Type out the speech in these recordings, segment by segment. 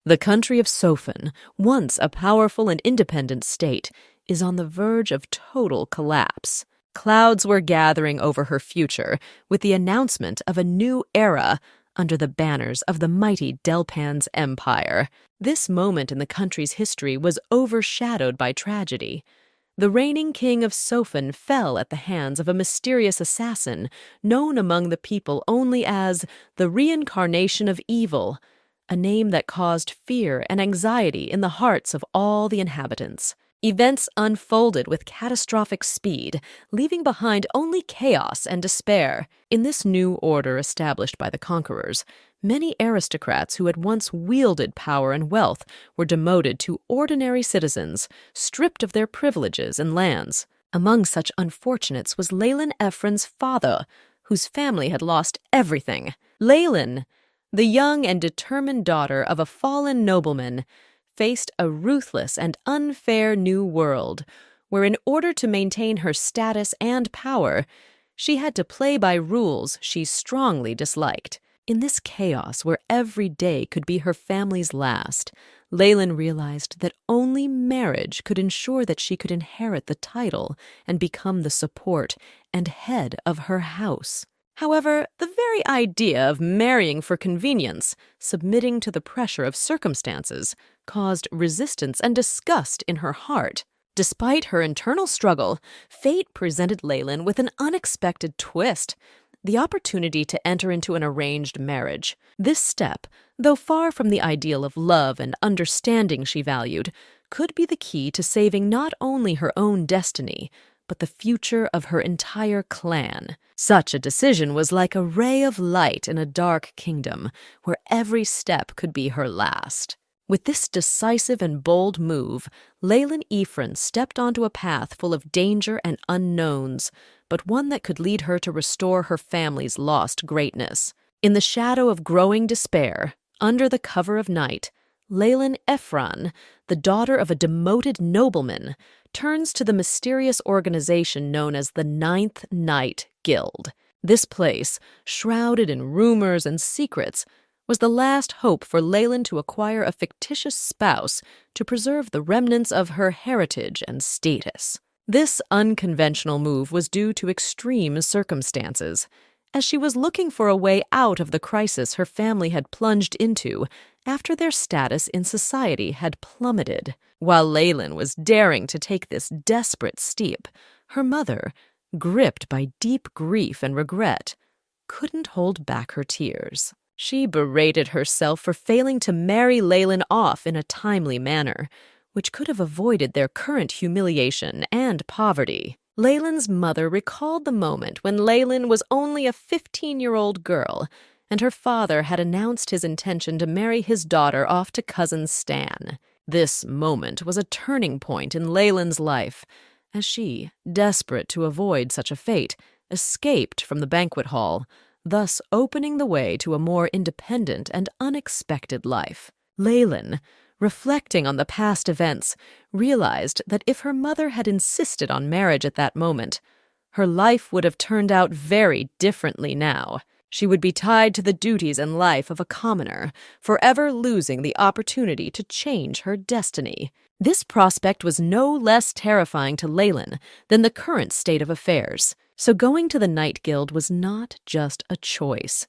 The country of Sophin, once a powerful and independent state, is on the verge of total collapse. Clouds were gathering over her future with the announcement of a new era under the banners of the mighty Delpan's empire. This moment in the country's history was overshadowed by tragedy. The reigning king of Sophin fell at the hands of a mysterious assassin known among the people only as the Reincarnation of Evil, a name that caused fear and anxiety in the hearts of all the inhabitants. Events unfolded with catastrophic speed, leaving behind only chaos and despair. In this new order established by the conquerors, many aristocrats who had once wielded power and wealth were demoted to ordinary citizens, stripped of their privileges and lands. Among such unfortunates was Leyland Ephron's father, whose family had lost everything. Leyland, the young and determined daughter of a fallen nobleman, faced a ruthless and unfair new world, where in order to maintain her status and power, she had to play by rules she strongly disliked. In this chaos where every day could be her family's last, Leyland realized that only marriage could ensure that she could inherit the title and become the support and head of her house. However, the very idea of marrying for convenience, submitting to the pressure of circumstances, caused resistance and disgust in her heart. Despite her internal struggle, fate presented Leyland with an unexpected twist: the opportunity to enter into an arranged marriage. This step, though far from the ideal of love and understanding she valued, could be the key to saving not only her own destiny, but the future of her entire clan. Such a decision was like a ray of light in a dark kingdom, where every step could be her last. With this decisive and bold move, Leyland Ephron stepped onto a path full of danger and unknowns, but one that could lead her to restore her family's lost greatness. In the shadow of growing despair, under the cover of night, Leyland Ephron, the daughter of a demoted nobleman, turns to the mysterious organization known as the Ninth Night Guild. This place, shrouded in rumors and secrets, was the last hope for Leyland to acquire a fictitious spouse to preserve the remnants of her heritage and status. This unconventional move was due to extreme circumstances, as she was looking for a way out of the crisis her family had plunged into after their status in society had plummeted. While Leyland was daring to take this desperate step, her mother, gripped by deep grief and regret, couldn't hold back her tears. She berated herself for failing to marry Leyland off in a timely manner, which could have avoided their current humiliation and poverty. Leyland's mother recalled the moment when Leyland was only a 15-year-old girl, and her father had announced his intention to marry his daughter off to cousin Stan. This moment was a turning point in Leyland's life, as she, desperate to avoid such a fate, escaped from the banquet hall, thus opening the way to a more independent and unexpected life. Leyland, reflecting on the past events, realized that if her mother had insisted on marriage at that moment, her life would have turned out very differently now. She would be tied to the duties and life of a commoner, forever losing the opportunity to change her destiny. This prospect was no less terrifying to Leyland than the current state of affairs. So going to the Night Guild was not just a choice.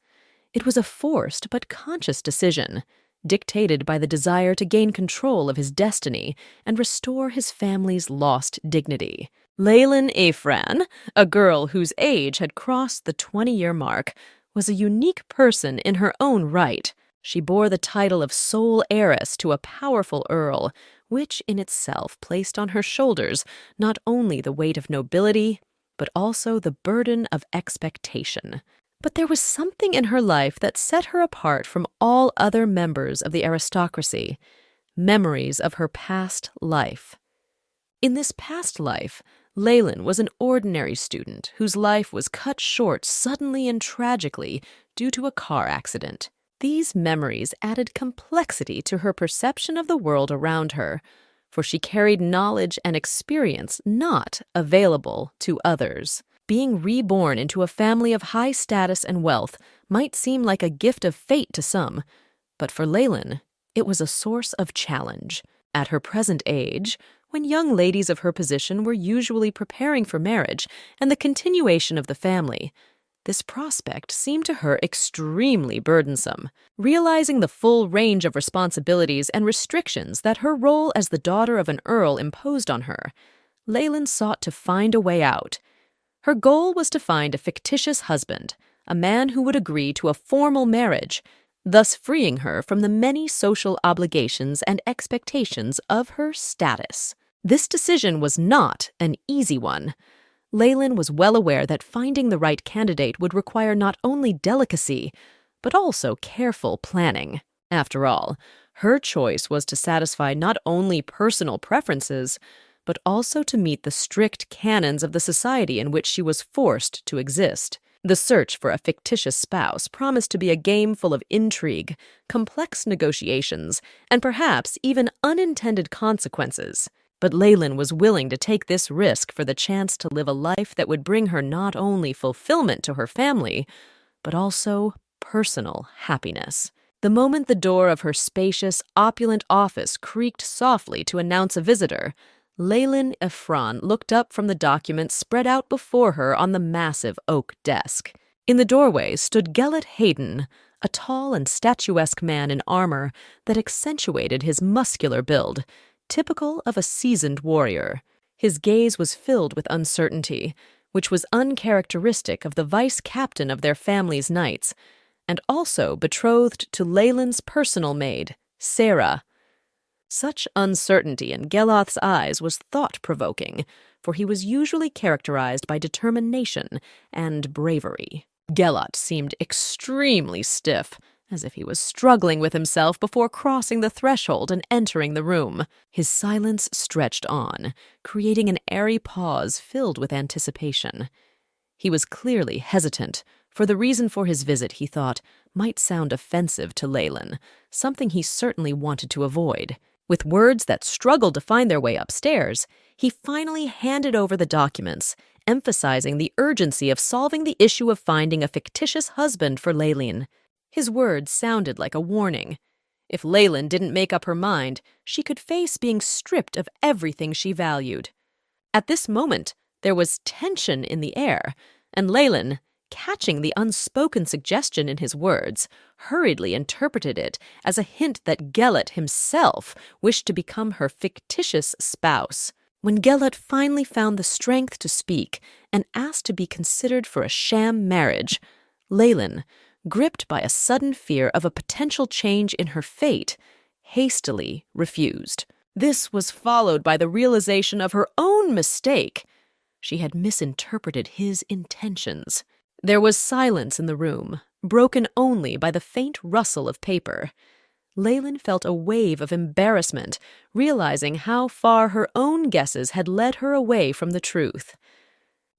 It was a forced but conscious decision, dictated by the desire to gain control of his destiny and restore his family's lost dignity. Leyland Ephron, a girl whose age had crossed the 20-year mark, was a unique person in her own right. She bore the title of sole heiress to a powerful earl, which in itself placed on her shoulders not only the weight of nobility, but also the burden of expectation. But there was something in her life that set her apart from all other members of the aristocracy: memories of her past life. In this past life, Leyland was an ordinary student whose life was cut short suddenly and tragically due to a car accident. These memories added complexity to her perception of the world around her, for she carried knowledge and experience not available to others. Being reborn into a family of high status and wealth might seem like a gift of fate to some, but for Leyland, It was a source of challenge. At her present age, when young ladies of her position were usually preparing for marriage and the continuation of the family, this prospect seemed to her extremely burdensome. Realizing the full range of responsibilities and restrictions that her role as the daughter of an earl imposed on her, Leyland sought to find a way out. Her goal was to find a fictitious husband, a man who would agree to a formal marriage, thus freeing her from the many social obligations and expectations of her status. This decision was not an easy one. Leyland was well aware that finding the right candidate would require not only delicacy, but also careful planning. After all, her choice was to satisfy not only personal preferences, but also to meet the strict canons of the society in which she was forced to exist. The search for a fictitious spouse promised to be a game full of intrigue, complex negotiations, and perhaps even unintended consequences. But Leyland was willing to take this risk for the chance to live a life that would bring her not only fulfillment to her family, but also personal happiness. The moment the door of her spacious, opulent office creaked softly to announce a visitor, Leyland Ephron looked up from the documents spread out before her on the massive oak desk. In the doorway stood Gelett Hayden, a tall and statuesque man in armor that accentuated his muscular build, typical of a seasoned warrior. His gaze was filled with uncertainty, which was uncharacteristic of the vice-captain of their family's knights, and also betrothed to Leyland's personal maid, Sarah. Such uncertainty in Geloth's eyes was thought-provoking, for he was usually characterized by determination and bravery. Geloth seemed extremely stiff, as if he was struggling with himself before crossing the threshold and entering the room. His silence stretched on, creating an airy pause filled with anticipation. He was clearly hesitant, for the reason for his visit, he thought, might sound offensive to Leyland, something he certainly wanted to avoid. With words that struggled to find their way upstairs, he finally handed over the documents, emphasizing the urgency of solving the issue of finding a fictitious husband for Leyland. His words sounded like a warning. If Leyland didn't make up her mind, she could face being stripped of everything she valued. At this moment, there was tension in the air, and Leyland, catching the unspoken suggestion in his words, hurriedly interpreted it as a hint that Gelett himself wished to become her fictitious spouse. When Gelett finally found the strength to speak and asked to be considered for a sham marriage, Leyland, gripped by a sudden fear of a potential change in her fate, hastily refused. This was followed by the realization of her own mistake. She had misinterpreted his intentions. There was silence in the room, broken only by the faint rustle of paper. Leyland felt a wave of embarrassment, realizing how far her own guesses had led her away from the truth.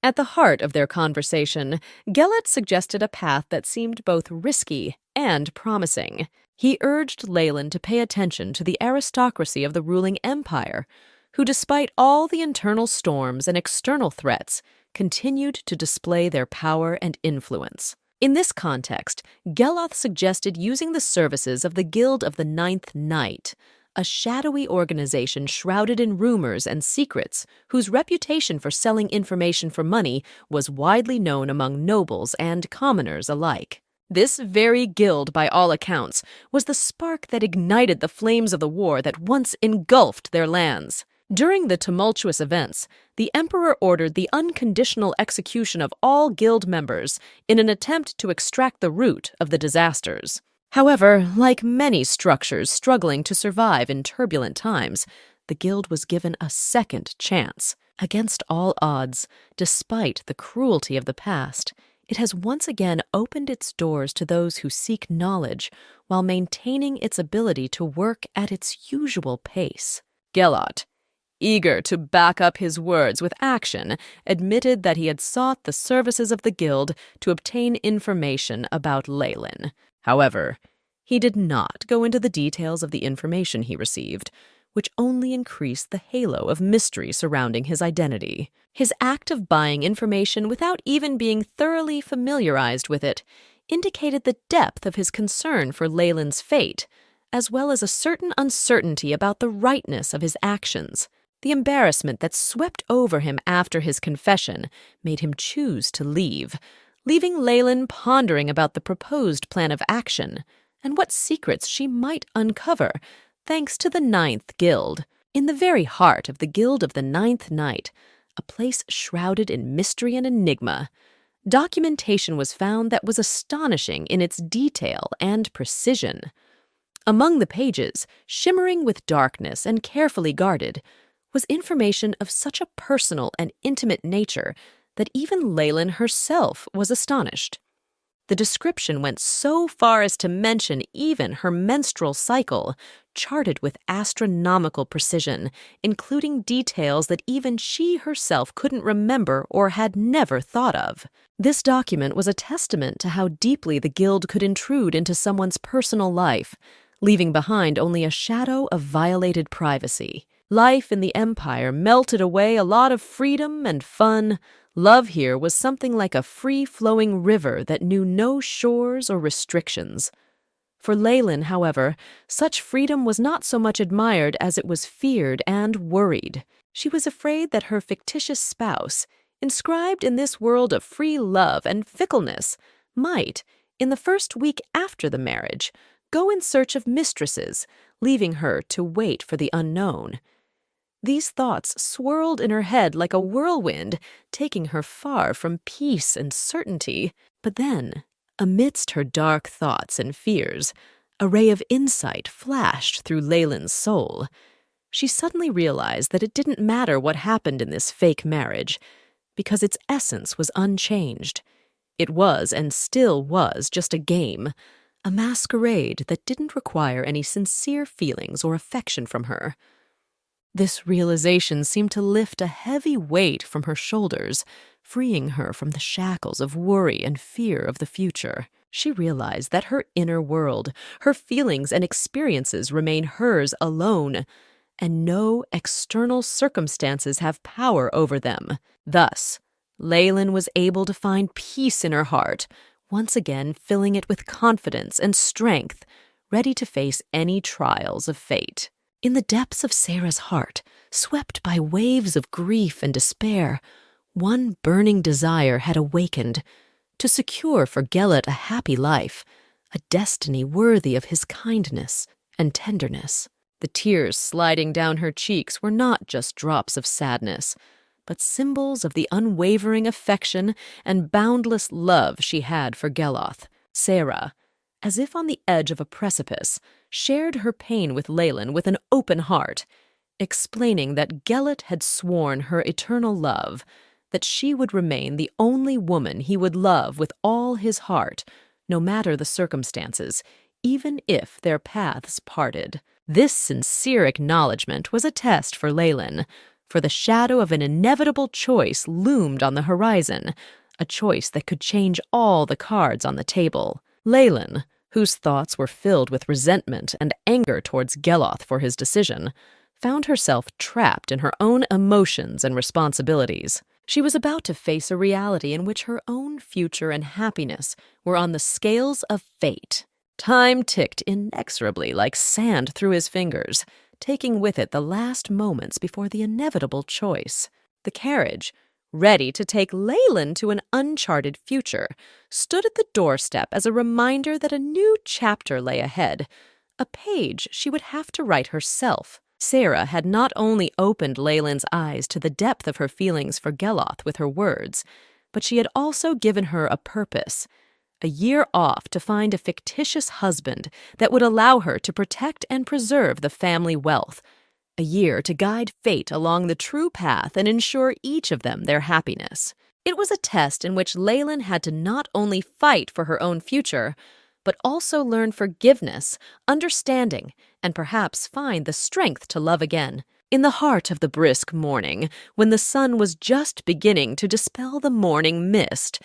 At the heart of their conversation, Gelett suggested a path that seemed both risky and promising. He urged Leyland to pay attention to the aristocracy of the ruling empire, who, despite all the internal storms and external threats, continued to display their power and influence. In this context, Geloth suggested using the services of the Guild of the Ninth Knight, a shadowy organization shrouded in rumors and secrets whose reputation for selling information for money was widely known among nobles and commoners alike. This very guild, by all accounts, was the spark that ignited the flames of the war that once engulfed their lands. During the tumultuous events, the emperor ordered the unconditional execution of all guild members in an attempt to extract the root of the disasters. However, like many structures struggling to survive in turbulent times, the guild was given a second chance. Against all odds, despite the cruelty of the past, it has once again opened its doors to those who seek knowledge while maintaining its ability to work at its usual pace. Geloth, eager to back up his words with action, admitted that he had sought the services of the guild to obtain information about Leyland. However, he did not go into the details of the information he received, which only increased the halo of mystery surrounding his identity. His act of buying information without even being thoroughly familiarized with it indicated the depth of his concern for Leyland's fate, as well as a certain uncertainty about the rightness of his actions. The embarrassment that swept over him after his confession made him choose to leave, leaving Leyland pondering about the proposed plan of action and what secrets she might uncover thanks to the Ninth Guild. In the very heart of the Guild of the Ninth Night, a place shrouded in mystery and enigma, documentation was found that was astonishing in its detail and precision. Among the pages, shimmering with darkness and carefully guarded, was information of such a personal and intimate nature that even Leyland herself was astonished. The description went so far as to mention even her menstrual cycle, charted with astronomical precision, including details that even she herself couldn't remember or had never thought of. This document was a testament to how deeply the Guild could intrude into someone's personal life, leaving behind only a shadow of violated privacy. Life in the Empire melted away a lot of freedom and fun. Love here was something like a free-flowing river that knew no shores or restrictions. For Leyland, however, such freedom was not so much admired as it was feared and worried. She was afraid that her fictitious spouse, inscribed in this world of free love and fickleness, might, in the first week after the marriage, go in search of mistresses, leaving her to wait for the unknown. These thoughts swirled in her head like a whirlwind, taking her far from peace and certainty. But then, amidst her dark thoughts and fears, a ray of insight flashed through Leyland's soul. She suddenly realized that it didn't matter what happened in this fake marriage, because its essence was unchanged. It was and still was just a game, a masquerade that didn't require any sincere feelings or affection from her. This realization seemed to lift a heavy weight from her shoulders, freeing her from the shackles of worry and fear of the future. She realized that her inner world, her feelings and experiences remain hers alone, and no external circumstances have power over them. Thus, Leyland was able to find peace in her heart, once again filling it with confidence and strength, ready to face any trials of fate. In the depths of Sarah's heart, swept by waves of grief and despair, one burning desire had awakened: to secure for Gelot a happy life, a destiny worthy of his kindness and tenderness. The tears sliding down her cheeks were not just drops of sadness, but symbols of the unwavering affection and boundless love she had for Gelot. Sarah, as if on the edge of a precipice, shared her pain with Leyland with an open heart, explaining that Gelot had sworn her eternal love, that she would remain the only woman he would love with all his heart, no matter the circumstances, even if their paths parted. This sincere acknowledgment was a test for Leyland, for the shadow of an inevitable choice loomed on the horizon, a choice that could change all the cards on the table. Leyland, whose thoughts were filled with resentment and anger towards Gelot for his decision, found herself trapped in her own emotions and responsibilities. She was about to face a reality in which her own future and happiness were on the scales of fate. Time ticked inexorably like sand through his fingers, taking with it the last moments before the inevitable choice. The carriage, ready to take Leyland to an uncharted future, stood at the doorstep as a reminder that a new chapter lay ahead, a page she would have to write herself. Sarah had not only opened Leyland's eyes to the depth of her feelings for Gelot with her words, but she had also given her a purpose: a year off to find a fictitious husband that would allow her to protect and preserve the family wealth, a year to guide fate along the true path and ensure each of them their happiness. It was a test in which Leyland had to not only fight for her own future, but also learn forgiveness, understanding, and perhaps find the strength to love again. In the heart of the brisk morning, when the sun was just beginning to dispel the morning mist,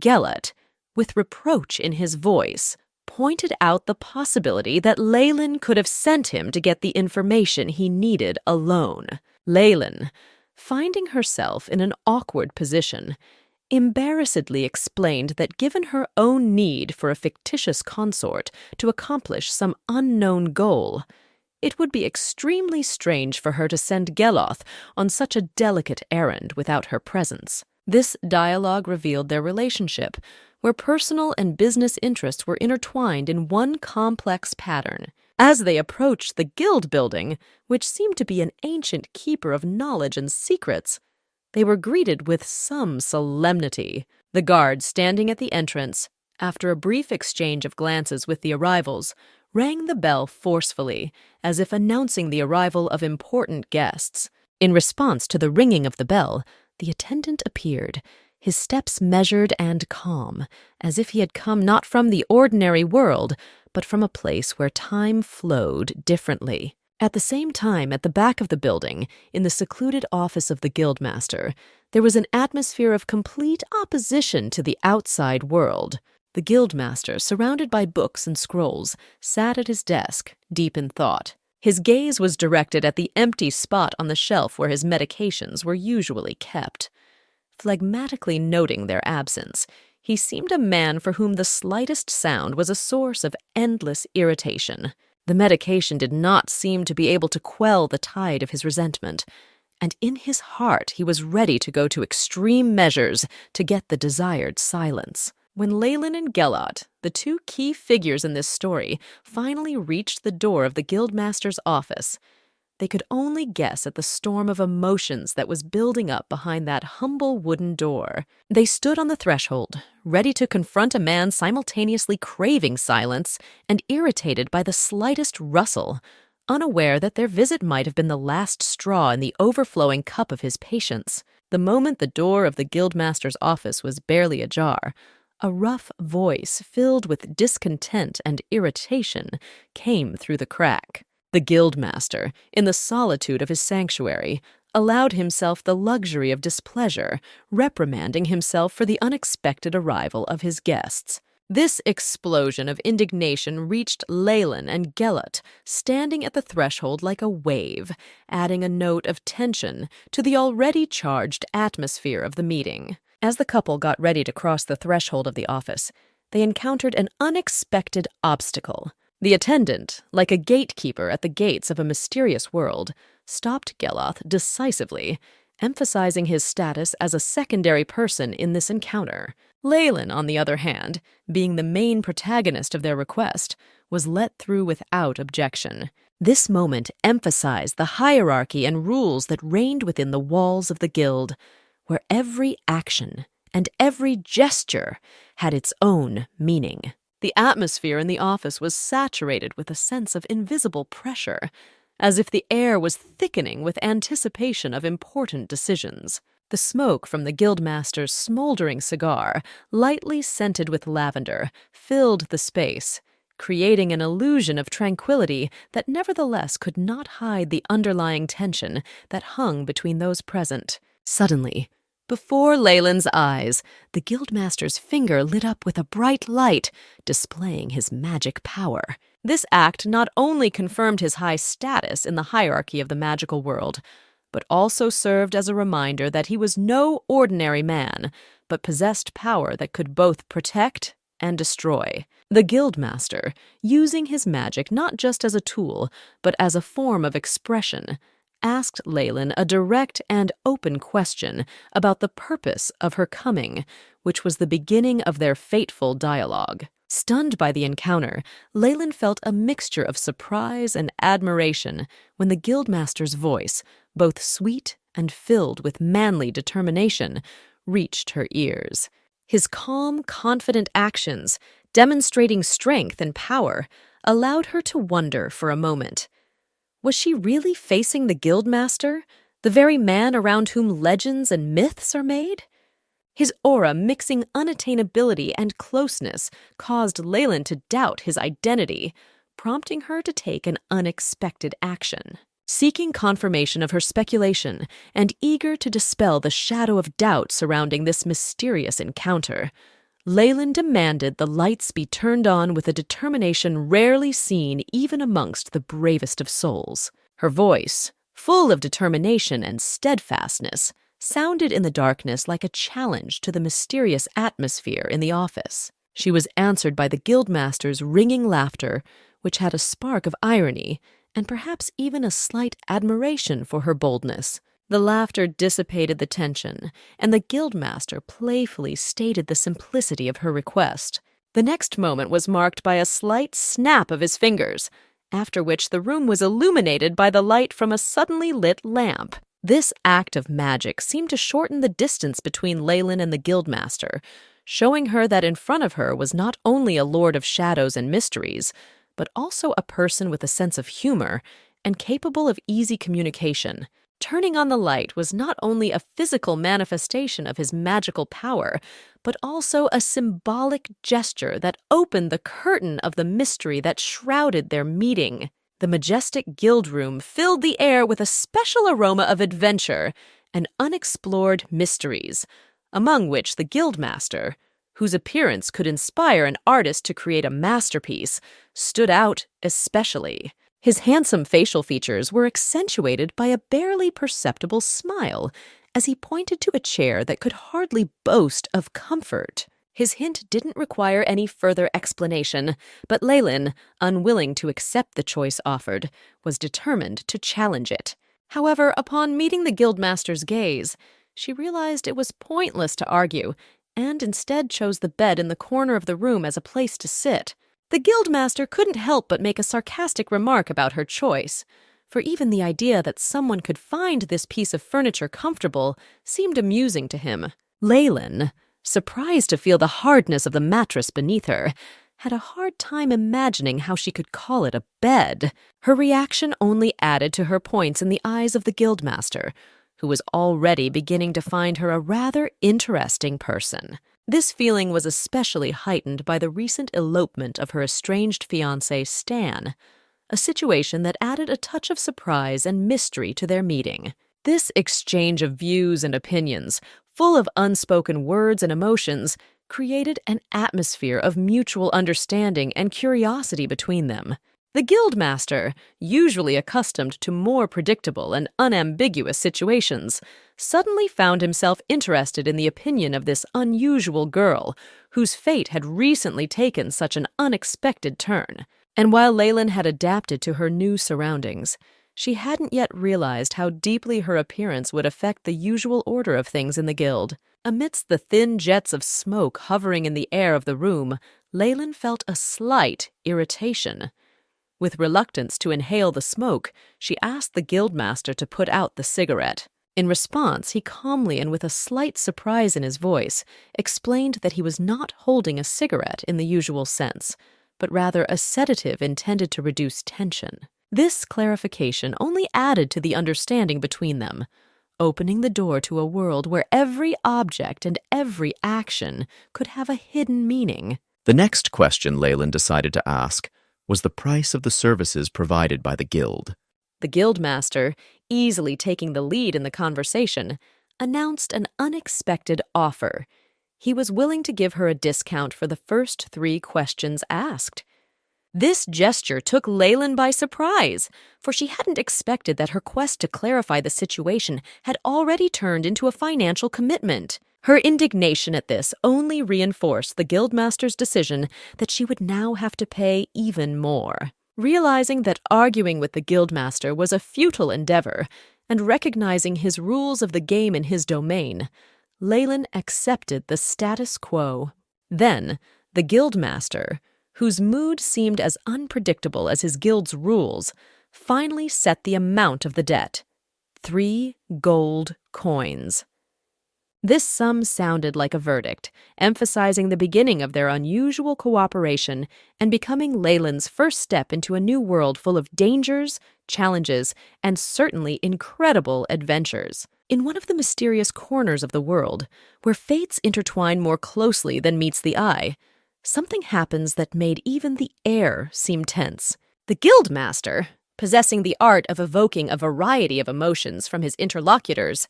Gelot, with reproach in his voice, pointed out the possibility that Leyland could have sent him to get the information he needed alone. Leyland, finding herself in an awkward position, embarrassedly explained that given her own need for a fictitious consort to accomplish some unknown goal, it would be extremely strange for her to send Geloth on such a delicate errand without her presence. This dialogue revealed their relationship, where personal and business interests were intertwined in one complex pattern. As they approached the guild building, which seemed to be an ancient keeper of knowledge and secrets, they were greeted with some solemnity. The guard standing at the entrance, after a brief exchange of glances with the arrivals, rang the bell forcefully, as if announcing the arrival of important guests. In response to the ringing of the bell, the attendant appeared, his steps measured and calm, as if he had come not from the ordinary world, but from a place where time flowed differently. At the same time, at the back of the building, in the secluded office of the Guildmaster, there was an atmosphere of complete opposition to the outside world. The Guildmaster, surrounded by books and scrolls, sat at his desk, deep in thought. His gaze was directed at the empty spot on the shelf where his medications were usually kept. Phlegmatically noting their absence, he seemed a man for whom the slightest sound was a source of endless irritation. The medication did not seem to be able to quell the tide of his resentment, and in his heart he was ready to go to extreme measures to get the desired silence. When Leyland and Geloth, the two key figures in this story, finally reached the door of the Guildmaster's office, they could only guess at the storm of emotions that was building up behind that humble wooden door. They stood on the threshold, ready to confront a man simultaneously craving silence and irritated by the slightest rustle, unaware that their visit might have been the last straw in the overflowing cup of his patience. The moment the door of the Guildmaster's office was barely ajar, a rough voice filled with discontent and irritation came through the crack. The Guildmaster, in the solitude of his sanctuary, allowed himself the luxury of displeasure, reprimanding himself for the unexpected arrival of his guests. This explosion of indignation reached Leyland and Geloth, standing at the threshold like a wave, adding a note of tension to the already charged atmosphere of the meeting. As the couple got ready to cross the threshold of the office, they encountered an unexpected obstacle. The attendant, like a gatekeeper at the gates of a mysterious world, stopped Geloth decisively, emphasizing his status as a secondary person in this encounter. Leyland, on the other hand, being the main protagonist of their request, was let through without objection. This moment emphasized the hierarchy and rules that reigned within the walls of the guild, where every action and every gesture had its own meaning. The atmosphere in the office was saturated with a sense of invisible pressure, as if the air was thickening with anticipation of important decisions. The smoke from the Guildmaster's smoldering cigar, lightly scented with lavender, filled the space, creating an illusion of tranquility that nevertheless could not hide the underlying tension that hung between those present. Suddenly, before Leyland's eyes, the Guildmaster's finger lit up with a bright light, displaying his magic power. This act not only confirmed his high status in the hierarchy of the magical world, but also served as a reminder that he was no ordinary man, but possessed power that could both protect and destroy. The Guildmaster, using his magic not just as a tool, but as a form of expression, asked Leyland a direct and open question about the purpose of her coming, which was the beginning of their fateful dialogue. Stunned by the encounter, Leyland felt a mixture of surprise and admiration when the Guildmaster's voice, both sweet and filled with manly determination, reached her ears. His calm, confident actions, demonstrating strength and power, allowed her to wonder for a moment. Was she really facing the Guildmaster, the very man around whom legends and myths are made? His aura mixing unattainability and closeness caused Leyland to doubt his identity, prompting her to take an unexpected action. Seeking confirmation of her speculation and eager to dispel the shadow of doubt surrounding this mysterious encounter, Leyland demanded the lights be turned on with a determination rarely seen even amongst the bravest of souls. Her voice, full of determination and steadfastness, sounded in the darkness like a challenge to the mysterious atmosphere in the office. She was answered by the Guildmaster's ringing laughter, which had a spark of irony and perhaps even a slight admiration for her boldness. The laughter dissipated the tension, and the Guildmaster playfully stated the simplicity of her request. The next moment was marked by a slight snap of his fingers, after which the room was illuminated by the light from a suddenly lit lamp. This act of magic seemed to shorten the distance between Leyland and the Guildmaster, showing her that in front of her was not only a lord of shadows and mysteries, but also a person with a sense of humor and capable of easy communication. Turning on the light was not only a physical manifestation of his magical power, but also a symbolic gesture that opened the curtain of the mystery that shrouded their meeting. The majestic guild room filled the air with a special aroma of adventure and unexplored mysteries, among which the Guildmaster, whose appearance could inspire an artist to create a masterpiece, stood out especially. His handsome facial features were accentuated by a barely perceptible smile as he pointed to a chair that could hardly boast of comfort. His hint didn't require any further explanation, but Leyland, unwilling to accept the choice offered, was determined to challenge it. However, upon meeting the Guildmaster's gaze, she realized it was pointless to argue, and instead chose the bed in the corner of the room as a place to sit. The Guildmaster couldn't help but make a sarcastic remark about her choice, for even the idea that someone could find this piece of furniture comfortable seemed amusing to him. Leyland, surprised to feel the hardness of the mattress beneath her, had a hard time imagining how she could call it a bed. Her reaction only added to her points in the eyes of the Guildmaster, who was already beginning to find her a rather interesting person. This feeling was especially heightened by the recent elopement of her estranged fiancé, Stan, a situation that added a touch of surprise and mystery to their meeting. This exchange of views and opinions, full of unspoken words and emotions, created an atmosphere of mutual understanding and curiosity between them. The Guildmaster, usually accustomed to more predictable and unambiguous situations, suddenly found himself interested in the opinion of this unusual girl, whose fate had recently taken such an unexpected turn. And while Leyland had adapted to her new surroundings, she hadn't yet realized how deeply her appearance would affect the usual order of things in the guild. Amidst the thin jets of smoke hovering in the air of the room, Leyland felt a slight irritation. With reluctance to inhale the smoke, she asked the Guildmaster to put out the cigarette. In response, he calmly and with a slight surprise in his voice, explained that he was not holding a cigarette in the usual sense, but rather a sedative intended to reduce tension. This clarification only added to the understanding between them, opening the door to a world where every object and every action could have a hidden meaning. The next question Leyland decided to ask was the price of the services provided by the guild. The Guildmaster, easily taking the lead in the conversation, announced an unexpected offer. He was willing to give her a discount for the first 3 questions asked. This gesture took Leyland by surprise, for she hadn't expected that her quest to clarify the situation had already turned into a financial commitment. Her indignation at this only reinforced the Guildmaster's decision that she would now have to pay even more. Realizing that arguing with the Guildmaster was a futile endeavor, and recognizing his rules of the game in his domain, Leyland accepted the status quo. Then, the Guildmaster, whose mood seemed as unpredictable as his guild's rules, finally set the amount of the debt: 3 gold coins. This sum sounded like a verdict, emphasizing the beginning of their unusual cooperation and becoming Leyland's first step into a new world full of dangers, challenges, and certainly incredible adventures. In one of the mysterious corners of the world, where fates intertwine more closely than meets the eye, something happens that made even the air seem tense. The Guildmaster, possessing the art of evoking a variety of emotions from his interlocutors,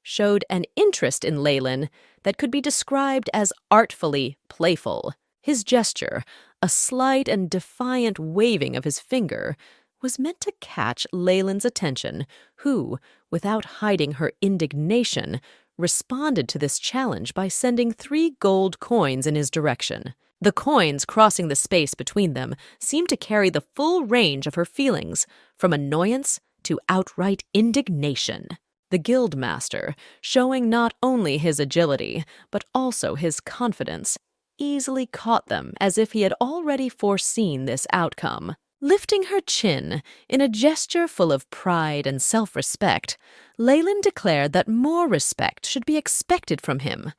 showed an interest in Leyland that could be described as artfully playful. His gesture, a slight and defiant waving of his finger, was meant to catch Leyland's attention, who, without hiding her indignation, responded to this challenge by sending 3 gold coins in his direction. The coins crossing the space between them seemed to carry the full range of her feelings, from annoyance to outright indignation. The Guildmaster, showing not only his agility, but also his confidence, easily caught them as if he had already foreseen this outcome. Lifting her chin in a gesture full of pride and self-respect, Leyland declared that more respect should be expected from him.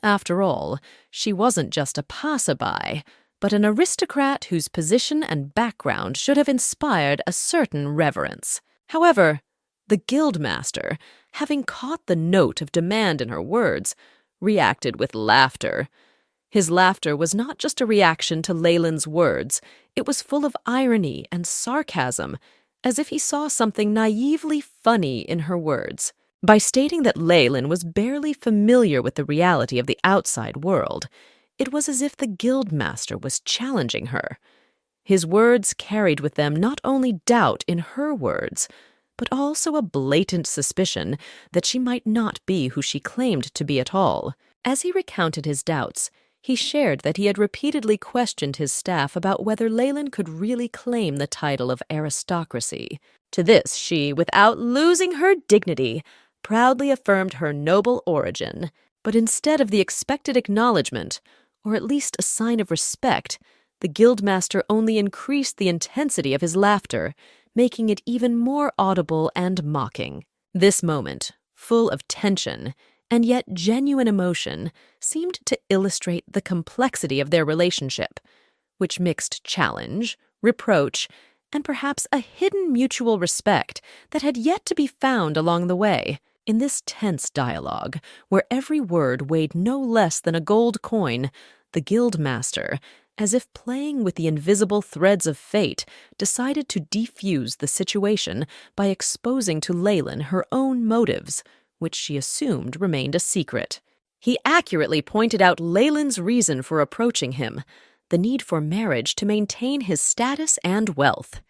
After all, she wasn't just a passerby, but an aristocrat whose position and background should have inspired a certain reverence. However, the Guildmaster, having caught the note of demand in her words, reacted with laughter. His laughter was not just a reaction to Leyland's words, it was full of irony and sarcasm, as if he saw something naively funny in her words. By stating that Leyland was barely familiar with the reality of the outside world, it was as if the Guildmaster was challenging her. His words carried with them not only doubt in her words, but also a blatant suspicion that she might not be who she claimed to be at all. As he recounted his doubts, he shared that he had repeatedly questioned his staff about whether Leyland could really claim the title of aristocracy. To this she, without losing her dignity, proudly affirmed her noble origin, but instead of the expected acknowledgement, or at least a sign of respect, the Guildmaster only increased the intensity of his laughter, making it even more audible and mocking. This moment, full of tension and yet genuine emotion, seemed to illustrate the complexity of their relationship, which mixed challenge, reproach, and perhaps a hidden mutual respect that had yet to be found along the way. In this tense dialogue, where every word weighed no less than a gold coin, the Guildmaster, as if playing with the invisible threads of fate, decided to defuse the situation by exposing to Leyland her own motives, which she assumed remained a secret. He accurately pointed out Leyland's reason for approaching him, the need for marriage to maintain his status and wealth.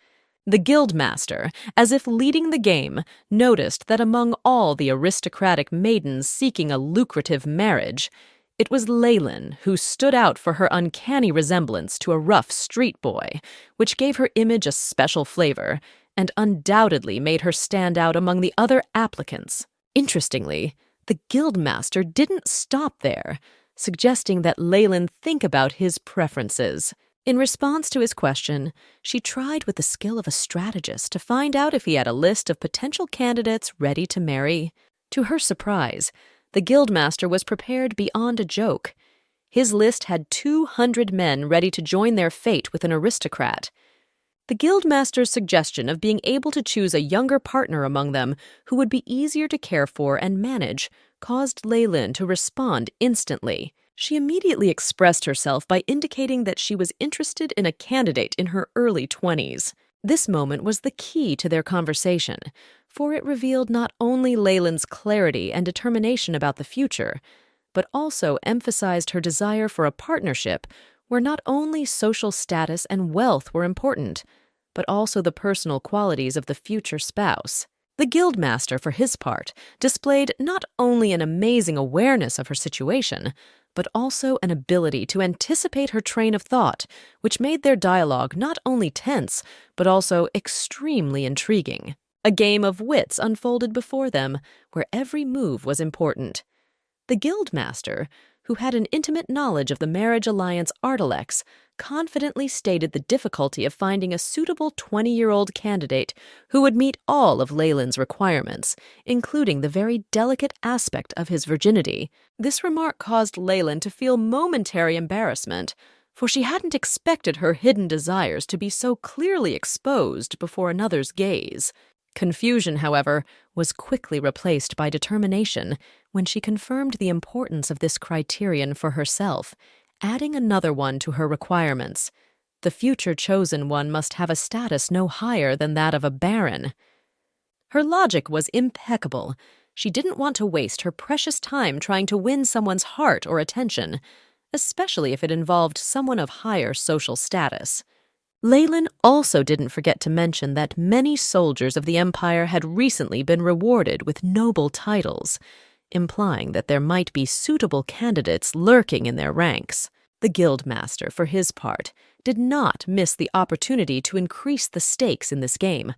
The Guildmaster, as if leading the game, noticed that among all the aristocratic maidens seeking a lucrative marriage, it was Leyland who stood out for her uncanny resemblance to a rough street boy, which gave her image a special flavor and undoubtedly made her stand out among the other applicants. Interestingly, the Guildmaster didn't stop there, suggesting that Leyland think about his preferences. In response to his question, she tried with the skill of a strategist to find out if he had a list of potential candidates ready to marry. To her surprise, the Guildmaster was prepared beyond a joke. His list had 200 men ready to join their fate with an aristocrat. The Guildmaster's suggestion of being able to choose a younger partner among them who would be easier to care for and manage caused Leyland to respond instantly. She immediately expressed herself by indicating that she was interested in a candidate in her early 20s. This moment was the key to their conversation, for it revealed not only Leyland's clarity and determination about the future, but also emphasized her desire for a partnership where not only social status and wealth were important, but also the personal qualities of the future spouse. The Guildmaster, for his part, displayed not only an amazing awareness of her situation, but also an ability to anticipate her train of thought, which made their dialogue not only tense, but also extremely intriguing. A game of wits unfolded before them, where every move was important. The Guildmaster, who had an intimate knowledge of the marriage alliance Artilex, confidently stated the difficulty of finding a suitable 20-year-old candidate who would meet all of Leyland's requirements, including the very delicate aspect of his virginity. This remark caused Leyland to feel momentary embarrassment, for she hadn't expected her hidden desires to be so clearly exposed before another's gaze. Confusion, however, was quickly replaced by determination when she confirmed the importance of this criterion for herself, adding another one to her requirements. The future chosen one must have a status no higher than that of a baron. Her logic was impeccable. She didn't want to waste her precious time trying to win someone's heart or attention, especially if it involved someone of higher social status. Leyland also didn't forget to mention that many soldiers of the Empire had recently been rewarded with noble titles, implying that there might be suitable candidates lurking in their ranks. The Guildmaster, for his part, did not miss the opportunity to increase the stakes in this game,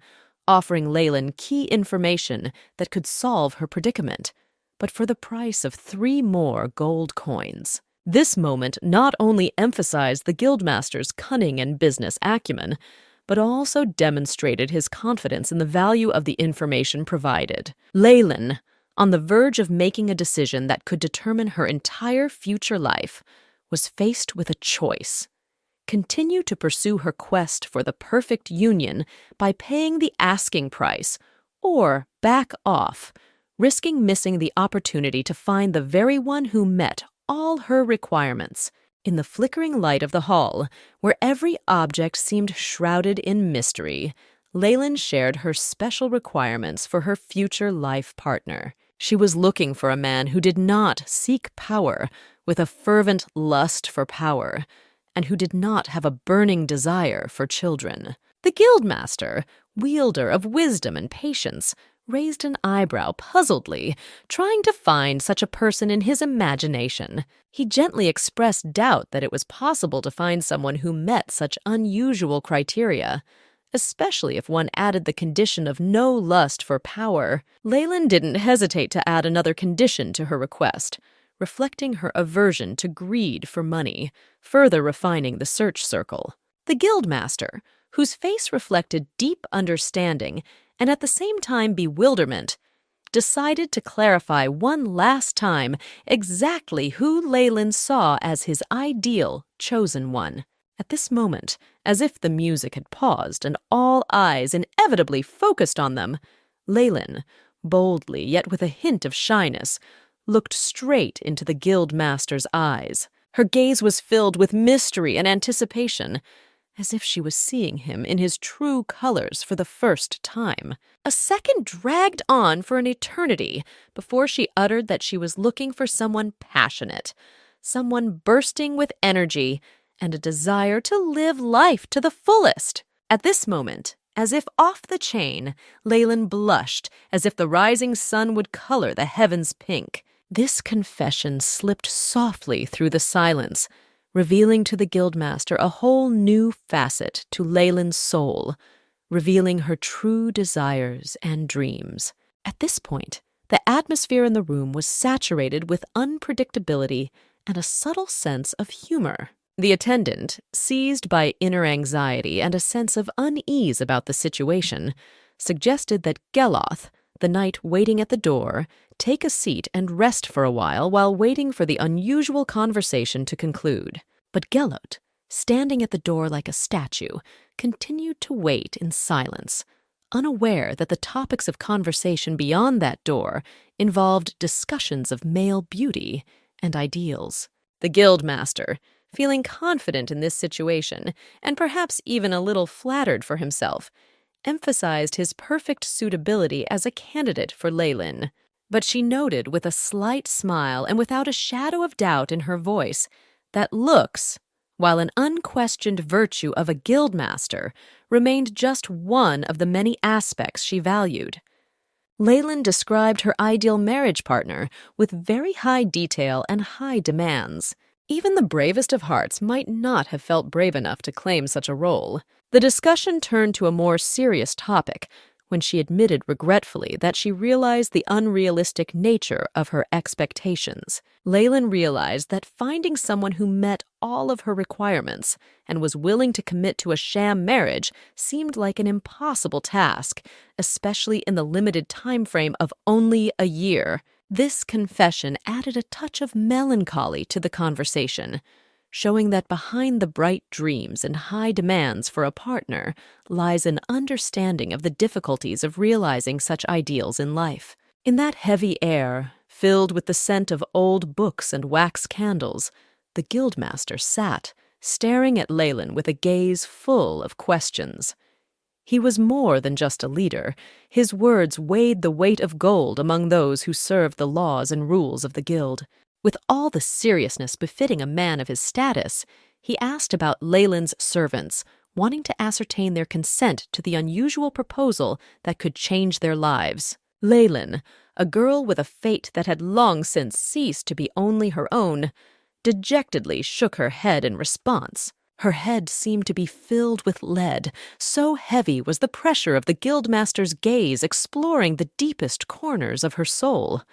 offering Leyland key information that could solve her predicament, but for the price of 3 more gold coins. This moment not only emphasized the Guildmaster's cunning and business acumen, but also demonstrated his confidence in the value of the information provided. Leyland, on the verge of making a decision that could determine her entire future life, was faced with a choice. Continue to pursue her quest for the perfect union by paying the asking price, or back off, risking missing the opportunity to find the very one who met all her requirements. In the flickering light of the hall, where every object seemed shrouded in mystery, Leyland shared her special requirements for her future life partner. She was looking for a man who did not seek power with a fervent lust for power, and who did not have a burning desire for children. The Guildmaster, wielder of wisdom and patience, raised an eyebrow puzzledly, trying to find such a person in his imagination. He gently expressed doubt that it was possible to find someone who met such unusual criteria, especially if one added the condition of no lust for power. Leyland didn't hesitate to add another condition to her request, reflecting her aversion to greed for money, further refining the search circle. The Guildmaster, whose face reflected deep understanding and at the same time bewilderment, decided to clarify one last time exactly who Leyland saw as his ideal chosen one. At this moment, as if the music had paused and all eyes inevitably focused on them, Leyland, boldly yet with a hint of shyness, looked straight into the Guildmaster's eyes. Her gaze was filled with mystery and anticipation, as if she was seeing him in his true colors for the first time. A second dragged on for an eternity before she uttered that she was looking for someone passionate, someone bursting with energy and a desire to live life to the fullest. At this moment, as if off the chain, Leyland blushed as if the rising sun would color the heavens pink. This confession slipped softly through the silence, revealing to the Guildmaster a whole new facet to Leyland's soul, revealing her true desires and dreams. At this point, the atmosphere in the room was saturated with unpredictability and a subtle sense of humor. The attendant, seized by inner anxiety and a sense of unease about the situation, suggested that Geloth, the knight waiting at the door, take a seat and rest for a while waiting for the unusual conversation to conclude. But Geloth, standing at the door like a statue, continued to wait in silence, unaware that the topics of conversation beyond that door involved discussions of male beauty and ideals. The Guildmaster, feeling confident in this situation, and perhaps even a little flattered for himself, emphasized his perfect suitability as a candidate for Leyland. But she noted with a slight smile and without a shadow of doubt in her voice that looks, while an unquestioned virtue of a Guildmaster, remained just one of the many aspects she valued. Leyland described her ideal marriage partner with very high detail and high demands. Even the bravest of hearts might not have felt brave enough to claim such a role. The discussion turned to a more serious topic when she admitted regretfully that she realized the unrealistic nature of her expectations. Leyland realized that finding someone who met all of her requirements and was willing to commit to a sham marriage seemed like an impossible task, especially in the limited time frame of only a year. This confession added a touch of melancholy to the conversation, showing that behind the bright dreams and high demands for a partner lies an understanding of the difficulties of realizing such ideals in life. In that heavy air, filled with the scent of old books and wax candles, the Guildmaster sat, staring at Leyland with a gaze full of questions. He was more than just a leader. His words weighed the weight of gold among those who served the laws and rules of the guild. With all the seriousness befitting a man of his status, he asked about Leyland's servants, wanting to ascertain their consent to the unusual proposal that could change their lives. Leyland, a girl with a fate that had long since ceased to be only her own, dejectedly shook her head in response. Her head seemed to be filled with lead, so heavy was the pressure of the Guildmaster's gaze exploring the deepest corners of her soul.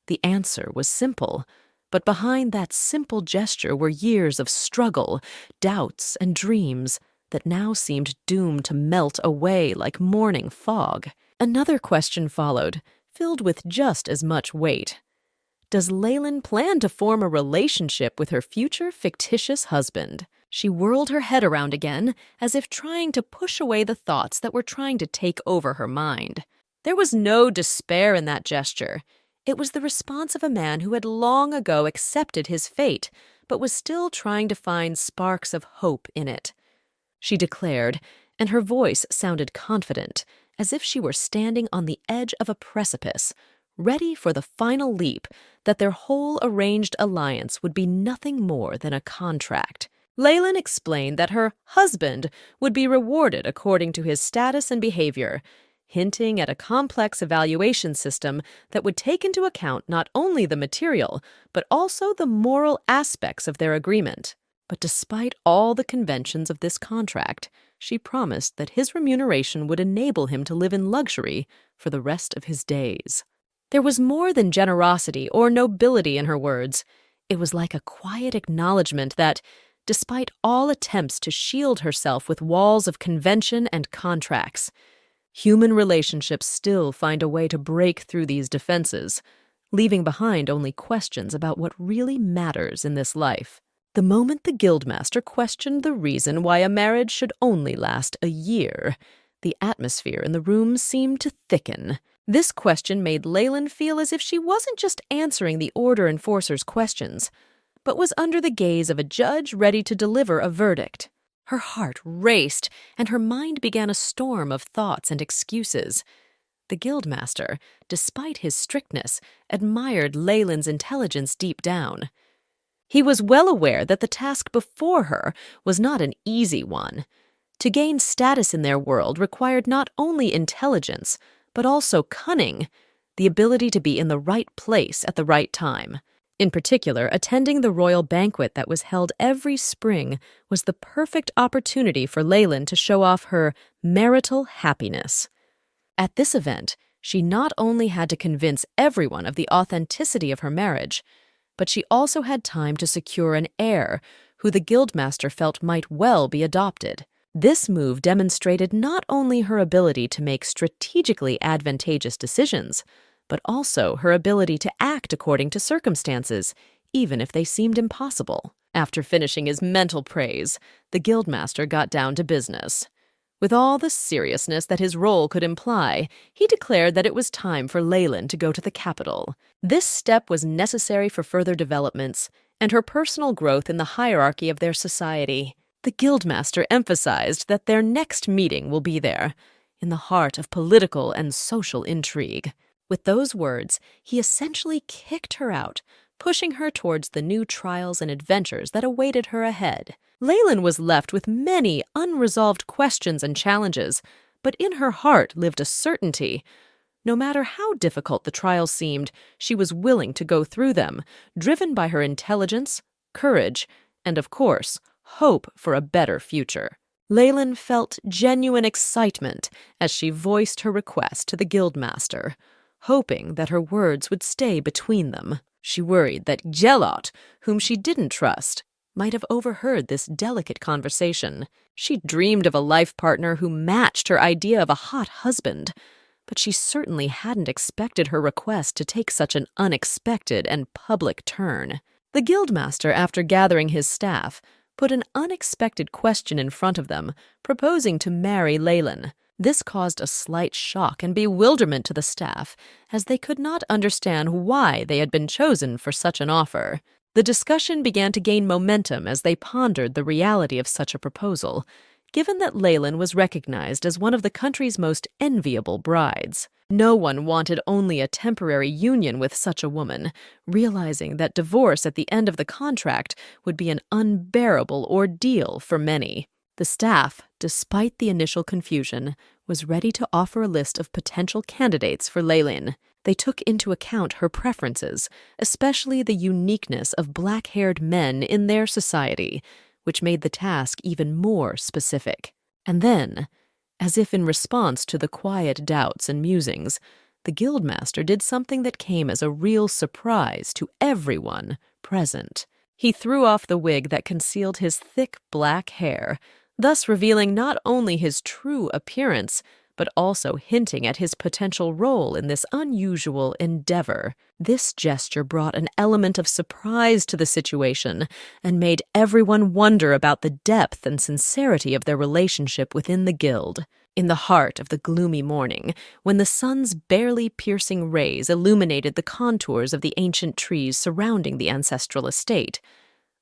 The answer was simple, but behind that simple gesture were years of struggle, doubts, and dreams that now seemed doomed to melt away like morning fog. Another question followed, filled with just as much weight. Does Leyland plan to form a relationship with her future fictitious husband? She whirled her head around again, as if trying to push away the thoughts that were trying to take over her mind. There was no despair in that gesture. It was the response of a man who had long ago accepted his fate, but was still trying to find sparks of hope in it. She declared, and her voice sounded confident, as if she were standing on the edge of a precipice, ready for the final leap, that their whole arranged alliance would be nothing more than a contract. Leyland explained that her husband would be rewarded according to his status and behavior, hinting at a complex evaluation system that would take into account not only the material, but also the moral aspects of their agreement. But despite all the conventions of this contract, she promised that his remuneration would enable him to live in luxury for the rest of his days. There was more than generosity or nobility in her words. It was like a quiet acknowledgement that, despite all attempts to shield herself with walls of convention and contracts, human relationships still find a way to break through these defenses, leaving behind only questions about what really matters in this life. The moment the Guildmaster questioned the reason why a marriage should only last a year, the atmosphere in the room seemed to thicken. This question made Leyland feel as if she wasn't just answering the Order Enforcer's questions, but was under the gaze of a judge ready to deliver a verdict. Her heart raced, and her mind began a storm of thoughts and excuses. The Guildmaster, despite his strictness, admired Leyland's intelligence deep down. He was well aware that the task before her was not an easy one. To gain status in their world required not only intelligence, but also cunning, the ability to be in the right place at the right time. In particular, attending the royal banquet that was held every spring was the perfect opportunity for Leyland to show off her marital happiness. At this event, she not only had to convince everyone of the authenticity of her marriage, but she also had time to secure an heir who the Guildmaster felt might well be adopted. This move demonstrated not only her ability to make strategically advantageous decisions, but also her ability to act according to circumstances, even if they seemed impossible. After finishing his mental praise, the Guildmaster got down to business. With all the seriousness that his role could imply, he declared that it was time for Leyland to go to the capital. This step was necessary for further developments and her personal growth in the hierarchy of their society. The Guildmaster emphasized that their next meeting will be there, in the heart of political and social intrigue. With those words, he essentially kicked her out, pushing her towards the new trials and adventures that awaited her ahead. Leyland was left with many unresolved questions and challenges, but in her heart lived a certainty. No matter how difficult the trials seemed, she was willing to go through them, driven by her intelligence, courage, and, of course, hope for a better future. Leyland felt genuine excitement as she voiced her request to the Guildmaster, hoping that her words would stay between them. She worried that Gelot, whom she didn't trust, might have overheard this delicate conversation. She dreamed of a life partner who matched her idea of a hot husband, but she certainly hadn't expected her request to take such an unexpected and public turn. The Guildmaster, after gathering his staff, put an unexpected question in front of them, proposing to marry Leyland. This caused a slight shock and bewilderment to the staff, as they could not understand why they had been chosen for such an offer. The discussion began to gain momentum as they pondered the reality of such a proposal, given that Leyland was recognized as one of the country's most enviable brides. No one wanted only a temporary union with such a woman, realizing that divorce at the end of the contract would be an unbearable ordeal for many. The staff, despite the initial confusion, was ready to offer a list of potential candidates for Leylin. They took into account her preferences, especially the uniqueness of black-haired men in their society, which made the task even more specific. And then, as if in response to the quiet doubts and musings, the Guildmaster did something that came as a real surprise to everyone present. He threw off the wig that concealed his thick black hair, thus revealing not only his true appearance, but also hinting at his potential role in this unusual endeavor. This gesture brought an element of surprise to the situation and made everyone wonder about the depth and sincerity of their relationship within the guild. In the heart of the gloomy morning, when the sun's barely piercing rays illuminated the contours of the ancient trees surrounding the ancestral estate,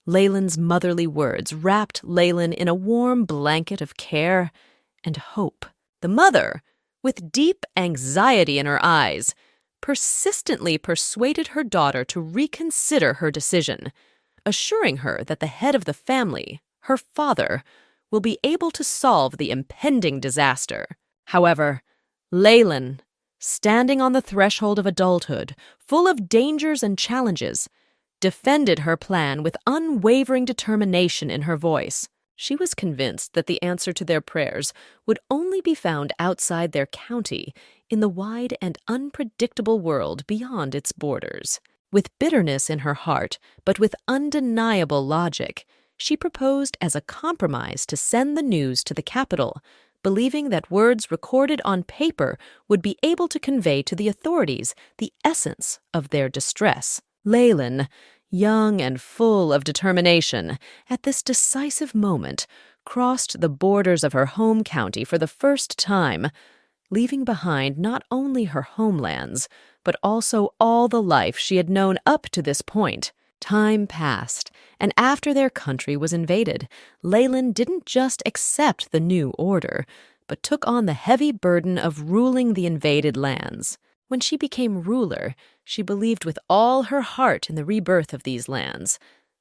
Leyland's motherly words wrapped Leylin in a warm blanket of care and hope. The mother, with deep anxiety in her eyes, persistently persuaded her daughter to reconsider her decision, assuring her that the head of the family, her father, will be able to solve the impending disaster. However, Leylin, standing on the threshold of adulthood, full of dangers and challenges, defended her plan with unwavering determination in her voice. She was convinced that the answer to their prayers would only be found outside their county, in the wide and unpredictable world beyond its borders. With bitterness in her heart, but with undeniable logic, she proposed as a compromise to send the news to the capital, believing that words recorded on paper would be able to convey to the authorities the essence of their distress. Leylin, young and full of determination, at this decisive moment, crossed the borders of her home county for the first time, leaving behind not only her homelands, but also all the life she had known up to this point. Time passed, and after their country was invaded, Leylin didn't just accept the new order, but took on the heavy burden of ruling the invaded lands. When she became ruler, she believed with all her heart in the rebirth of these lands,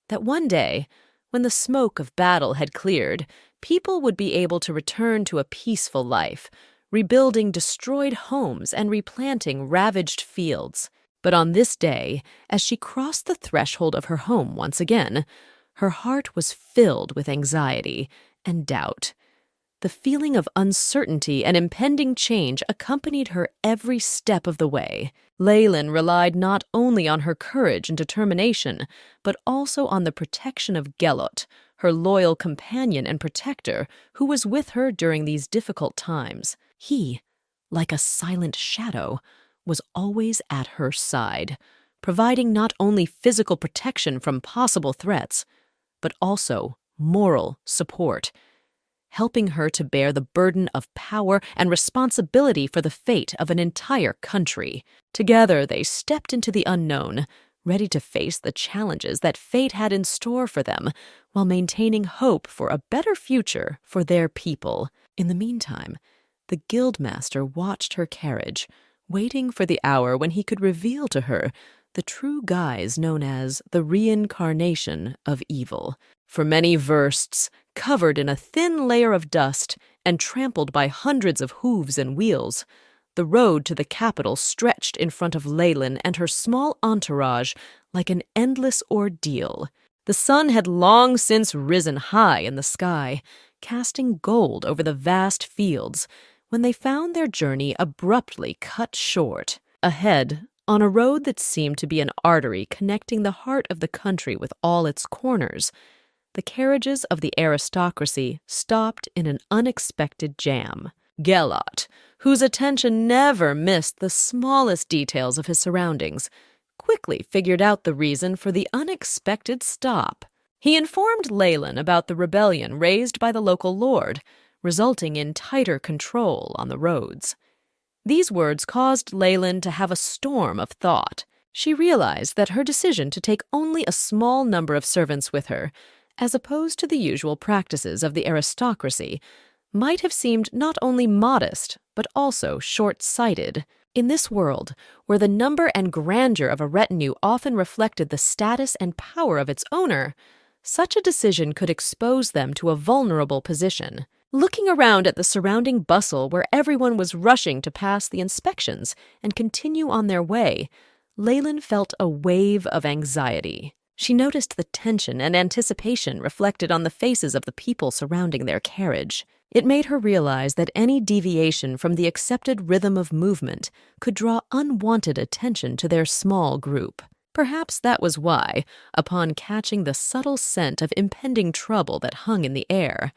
that one day, when the smoke of battle had cleared, people would be able to return to a peaceful life, rebuilding destroyed homes and replanting ravaged fields. But on this day, as she crossed the threshold of her home once again, her heart was filled with anxiety and doubt. The feeling of uncertainty and impending change accompanied her every step of the way. Leylin relied not only on her courage and determination, but also on the protection of Gelot, her loyal companion and protector, who was with her during these difficult times. He, like a silent shadow, was always at her side, providing not only physical protection from possible threats, but also moral support, helping her to bear the burden of power and responsibility for the fate of an entire country. Together, they stepped into the unknown, ready to face the challenges that fate had in store for them, while maintaining hope for a better future for their people. In the meantime, the Guildmaster watched her carriage, waiting for the hour when he could reveal to her the true guise known as the Reincarnation of evil. For many versts, covered in a thin layer of dust and trampled by hundreds of hooves and wheels, the road to the capital stretched in front of Leylin and her small entourage like an endless ordeal. The sun had long since risen high in the sky, casting gold over the vast fields, when they found their journey abruptly cut short. Ahead, on a road that seemed to be an artery connecting the heart of the country with all its corners, the carriages of the aristocracy stopped in an unexpected jam. Gelot, whose attention never missed the smallest details of his surroundings, quickly figured out the reason for the unexpected stop. He informed Leylin about the rebellion raised by the local lord, resulting in tighter control on the roads. These words caused Leylin to have a storm of thought. She realized that her decision to take only a small number of servants with her, as opposed to the usual practices of the aristocracy, might have seemed not only modest, but also short-sighted. In this world, where the number and grandeur of a retinue often reflected the status and power of its owner, such a decision could expose them to a vulnerable position. Looking around at the surrounding bustle where everyone was rushing to pass the inspections and continue on their way, Leyland felt a wave of anxiety. She noticed the tension and anticipation reflected on the faces of the people surrounding their carriage. It made her realize that any deviation from the accepted rhythm of movement could draw unwanted attention to their small group. Perhaps that was why, upon catching the subtle scent of impending trouble that hung in the air,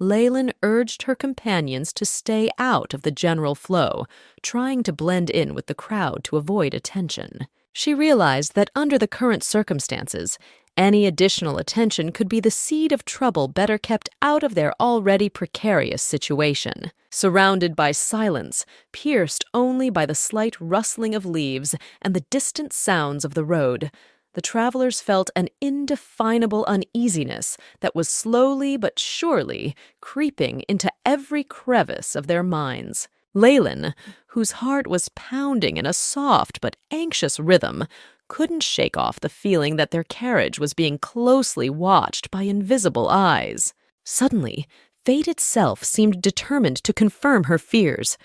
Leyland urged her companions to stay out of the general flow, trying to blend in with the crowd to avoid attention. She realized that under the current circumstances, any additional attention could be the seed of trouble better kept out of their already precarious situation. Surrounded by silence, pierced only by the slight rustling of leaves and the distant sounds of the road, the travelers felt an indefinable uneasiness that was slowly but surely creeping into every crevice of their minds. Leyland, whose heart was pounding in a soft but anxious rhythm, couldn't shake off the feeling that their carriage was being closely watched by invisible eyes. Suddenly, fate itself seemed determined to confirm her fears.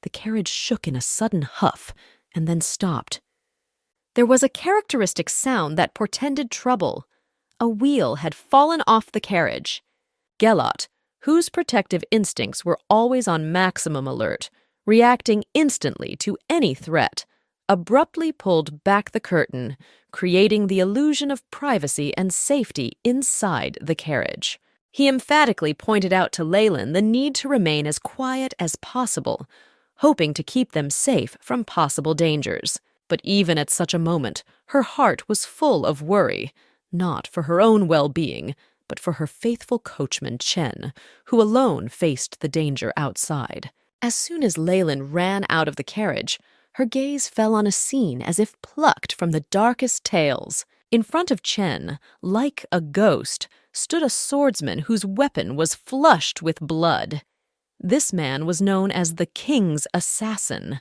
The carriage shook in a sudden huff and then stopped. There was a characteristic sound that portended trouble. A wheel had fallen off the carriage. Gelot, whose protective instincts were always on maximum alert, reacting instantly to any threat, abruptly pulled back the curtain, creating the illusion of privacy and safety inside the carriage. He emphatically pointed out to Leyland the need to remain as quiet as possible, hoping to keep them safe from possible dangers. But even at such a moment, her heart was full of worry, not for her own well-being, but for her faithful coachman Chen, who alone faced the danger outside. As soon as Leyland ran out of the carriage, her gaze fell on a scene as if plucked from the darkest tales. In front of Chen, like a ghost, stood a swordsman whose weapon was flushed with blood. This man was known as the King's Assassin,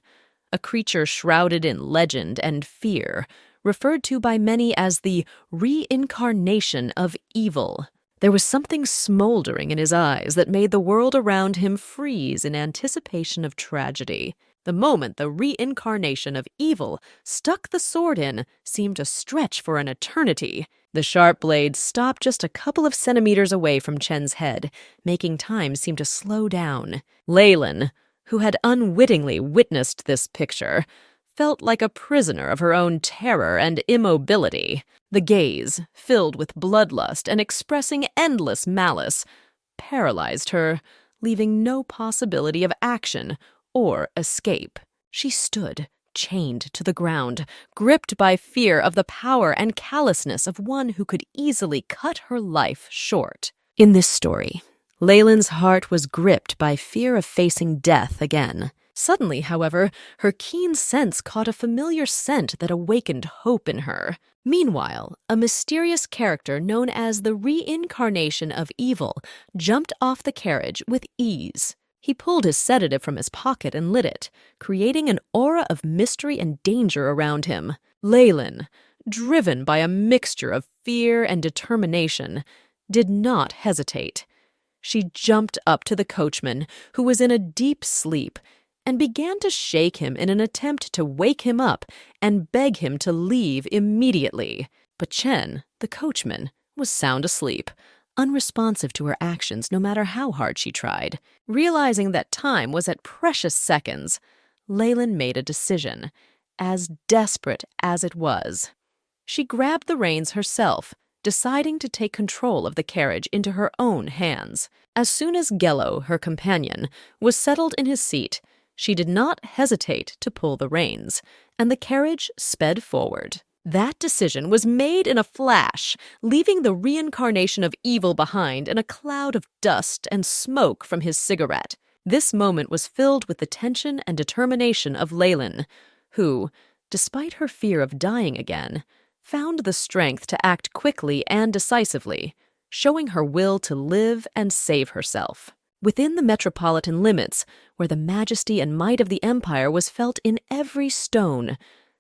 a creature shrouded in legend and fear, referred to by many as the Reincarnation of evil. There was something smoldering in his eyes that made the world around him freeze in anticipation of tragedy. The moment the Reincarnation of evil stuck the sword in seemed to stretch for an eternity. The sharp blade stopped just a couple of centimeters away from Chen's head, making time seem to slow down. Leyland, who had unwittingly witnessed this picture, felt like a prisoner of her own terror and immobility. The gaze, filled with bloodlust and expressing endless malice, paralyzed her, leaving no possibility of action or escape. She stood, chained to the ground, gripped by fear of the power and callousness of one who could easily cut her life short. In this story, Leyland's heart was gripped by fear of facing death again. Suddenly, however, her keen sense caught a familiar scent that awakened hope in her. Meanwhile, a mysterious character known as the Reincarnation of Evil jumped off the carriage with ease. He pulled his sedative from his pocket and lit it, creating an aura of mystery and danger around him. Leyland, driven by a mixture of fear and determination, did not hesitate. She jumped up to the coachman, who was in a deep sleep, and began to shake him in an attempt to wake him up and beg him to leave immediately. But Chen, the coachman, was sound asleep, unresponsive to her actions no matter how hard she tried. Realizing that time was at precious seconds, Leyland made a decision, as desperate as it was. She grabbed the reins herself, deciding to take control of the carriage into her own hands. As soon as Gello, her companion, was settled in his seat, she did not hesitate to pull the reins, and the carriage sped forward. That decision was made in a flash, leaving the Reincarnation of Evil behind in a cloud of dust and smoke from his cigarette. This moment was filled with the tension and determination of Leyland, who, despite her fear of dying again, found the strength to act quickly and decisively, showing her will to live and save herself. Within the metropolitan limits, where the majesty and might of the empire was felt in every stone,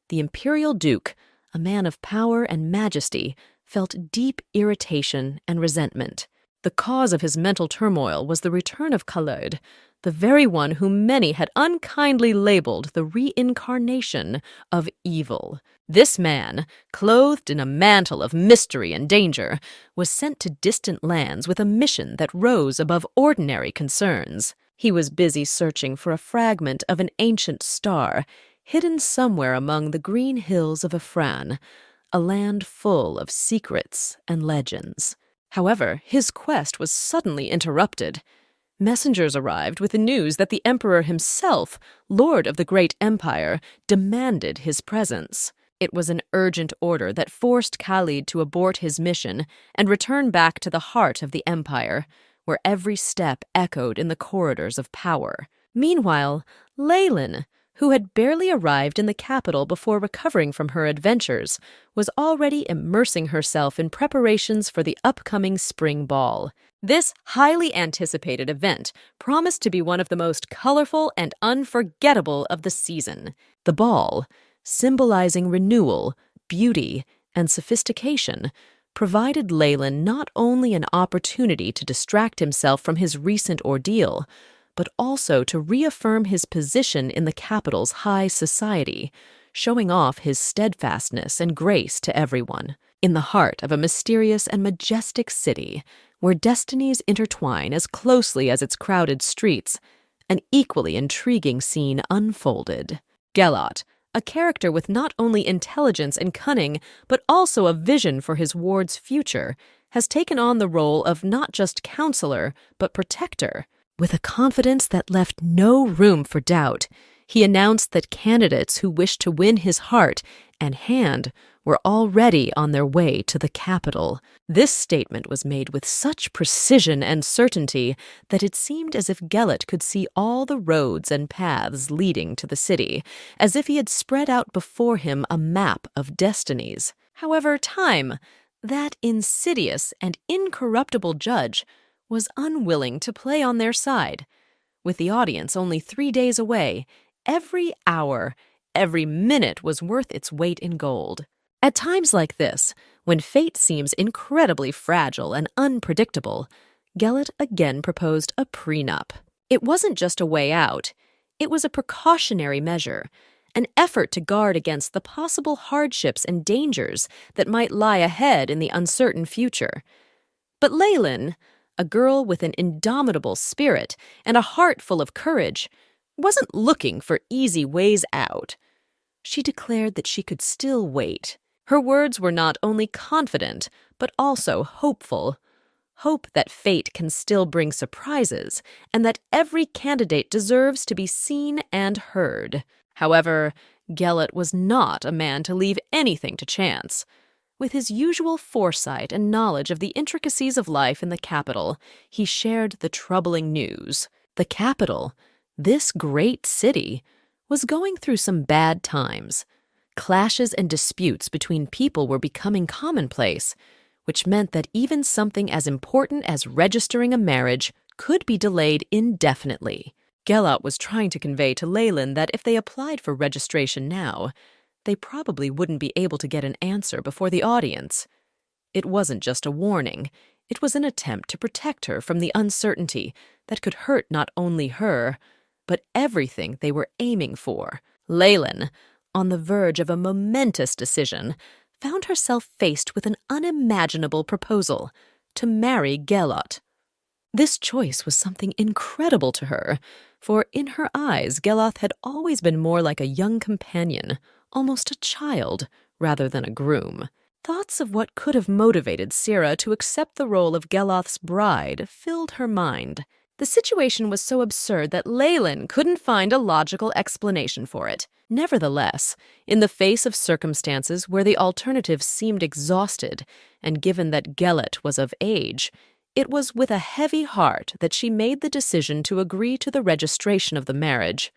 the imperial duke, a man of power and majesty, felt deep irritation and resentment. The cause of his mental turmoil was the return of Khaled, the very one whom many had unkindly labeled the reincarnation of evil. This man, clothed in a mantle of mystery and danger, was sent to distant lands with a mission that rose above ordinary concerns. He was busy searching for a fragment of an ancient star, hidden somewhere among the green hills of Ephron, a land full of secrets and legends. However, his quest was suddenly interrupted. Messengers arrived with the news that the emperor himself, lord of the great empire, demanded his presence. It was an urgent order that forced Khalid to abort his mission and return back to the heart of the empire, where every step echoed in the corridors of power. Meanwhile, Leyland, who had barely arrived in the capital before recovering from her adventures, was already immersing herself in preparations for the upcoming spring ball. This highly anticipated event promised to be one of the most colorful and unforgettable of the season. The ball, symbolizing renewal, beauty, and sophistication, provided Leyland not only an opportunity to distract himself from his recent ordeal, but also to reaffirm his position in the capital's high society, showing off his steadfastness and grace to everyone. In the heart of a mysterious and majestic city, where destinies intertwine as closely as its crowded streets, an equally intriguing scene unfolded. Gelot, a character with not only intelligence and cunning, but also a vision for his ward's future, has taken on the role of not just counselor, but protector. With a confidence that left no room for doubt, he announced that candidates who wished to win his heart and hand were already on their way to the capital. This statement was made with such precision and certainty that it seemed as if Gelot could see all the roads and paths leading to the city, as if he had spread out before him a map of destinies. However, time, that insidious and incorruptible judge, was unwilling to play on their side. With the audience only 3 days away, every hour, every minute was worth its weight in gold. At times like this, when fate seems incredibly fragile and unpredictable, Gelot again proposed a prenup. It wasn't just a way out, it was a precautionary measure, an effort to guard against the possible hardships and dangers that might lie ahead in the uncertain future. But Leyland, a girl with an indomitable spirit and a heart full of courage, wasn't looking for easy ways out. She declared that she could still wait. Her words were not only confident, but also hopeful. Hope that fate can still bring surprises, and that every candidate deserves to be seen and heard. However, Gelot was not a man to leave anything to chance. With his usual foresight and knowledge of the intricacies of life in the capital, he shared the troubling news. The capital, this great city, was going through some bad times. Clashes and disputes between people were becoming commonplace, which meant that even something as important as registering a marriage could be delayed indefinitely. Gelot was trying to convey to Leyland that if they applied for registration now, they probably wouldn't be able to get an answer before the audience. It wasn't just a warning, it was an attempt to protect her from the uncertainty that could hurt not only her, but everything they were aiming for. Leyland, on the verge of a momentous decision, found herself faced with an unimaginable proposal to marry Gelot. This choice was something incredible to her, for in her eyes Gelot had always been more like a young companion, almost a child, rather than a groom. Thoughts of what could have motivated Sira to accept the role of Gelot's bride filled her mind. The situation was so absurd that Leyland couldn't find a logical explanation for it. Nevertheless, in the face of circumstances where the alternatives seemed exhausted, and given that Gelot was of age, it was with a heavy heart that she made the decision to agree to the registration of the marriage.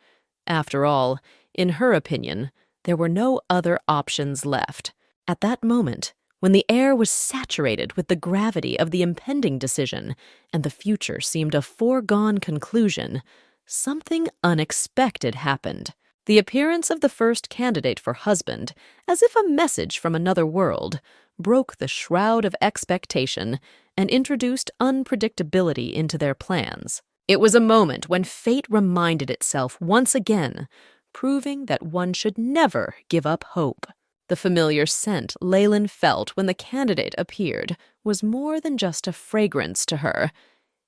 After all, in her opinion, there were no other options left. At that moment, when the air was saturated with the gravity of the impending decision and the future seemed a foregone conclusion, something unexpected happened. The appearance of the first candidate for husband, as if a message from another world, broke the shroud of expectation and introduced unpredictability into their plans. It was a moment when fate reminded itself once again, proving that one should never give up hope. The familiar scent Leyland felt when the candidate appeared was more than just a fragrance to her.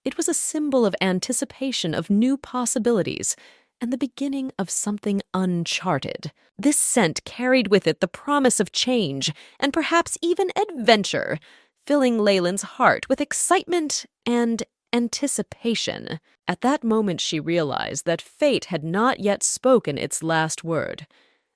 It was a symbol of anticipation of new possibilities and the beginning of something uncharted. This scent carried with it the promise of change and perhaps even adventure, filling Leyland's heart with excitement and anticipation. At that moment she realized that fate had not yet spoken its last word,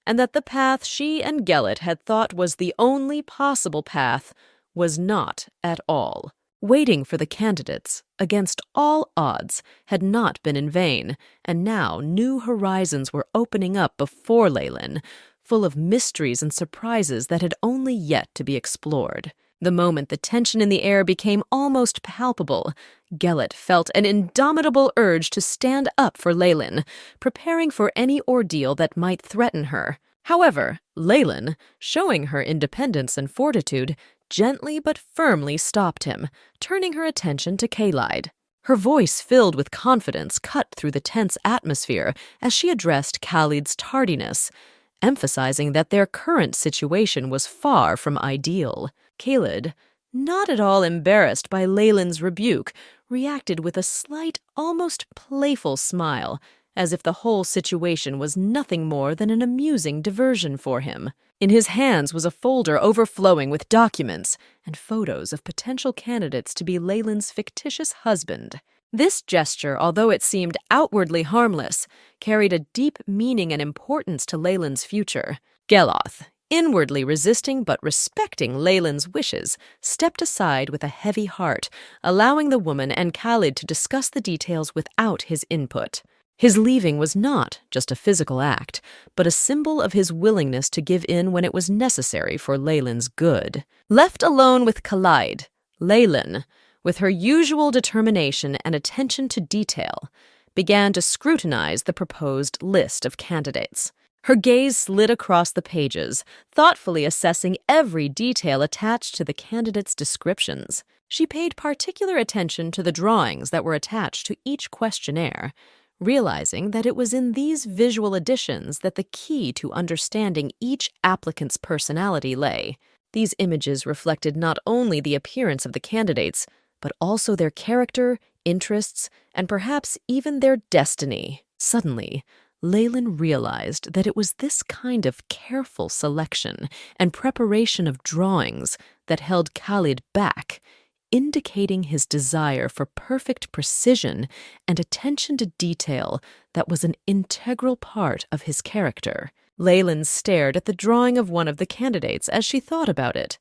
and that the path she and Gellet had thought was the only possible path was not at all. Waiting for the candidates, against all odds, had not been in vain, and now new horizons were opening up before Leyland, full of mysteries and surprises that had only yet to be explored. The moment the tension in the air became almost palpable, Gellet felt an indomitable urge to stand up for Leyland, preparing for any ordeal that might threaten her. However, Leyland, showing her independence and fortitude, gently but firmly stopped him, turning her attention to Khalid. Her voice filled with confidence cut through the tense atmosphere as she addressed Khalid's tardiness, emphasizing that their current situation was far from ideal. Khalid, not at all embarrassed by Leyland's rebuke, reacted with a slight, almost playful smile, as if the whole situation was nothing more than an amusing diversion for him. In his hands was a folder overflowing with documents and photos of potential candidates to be Leyland's fictitious husband. This gesture, although it seemed outwardly harmless, carried a deep meaning and importance to Leyland's future. Geloth, inwardly resisting but respecting Leyland's wishes, stepped aside with a heavy heart, allowing the woman and Khalid to discuss the details without his input. His leaving was not just a physical act, but a symbol of his willingness to give in when it was necessary for Leyland's good. Left alone with Khalid, Leyland, with her usual determination and attention to detail, began to scrutinize the proposed list of candidates. Her gaze slid across the pages, thoughtfully assessing every detail attached to the candidates' descriptions. She paid particular attention to the drawings that were attached to each questionnaire, realizing that it was in these visual additions that the key to understanding each applicant's personality lay. These images reflected not only the appearance of the candidates, but also their character, interests, and perhaps even their destiny. Suddenly, Leyland realized that it was this kind of careful selection and preparation of drawings that held Khalid back, indicating his desire for perfect precision and attention to detail that was an integral part of his character. Leyland stared at the drawing of one of the candidates as she thought about it.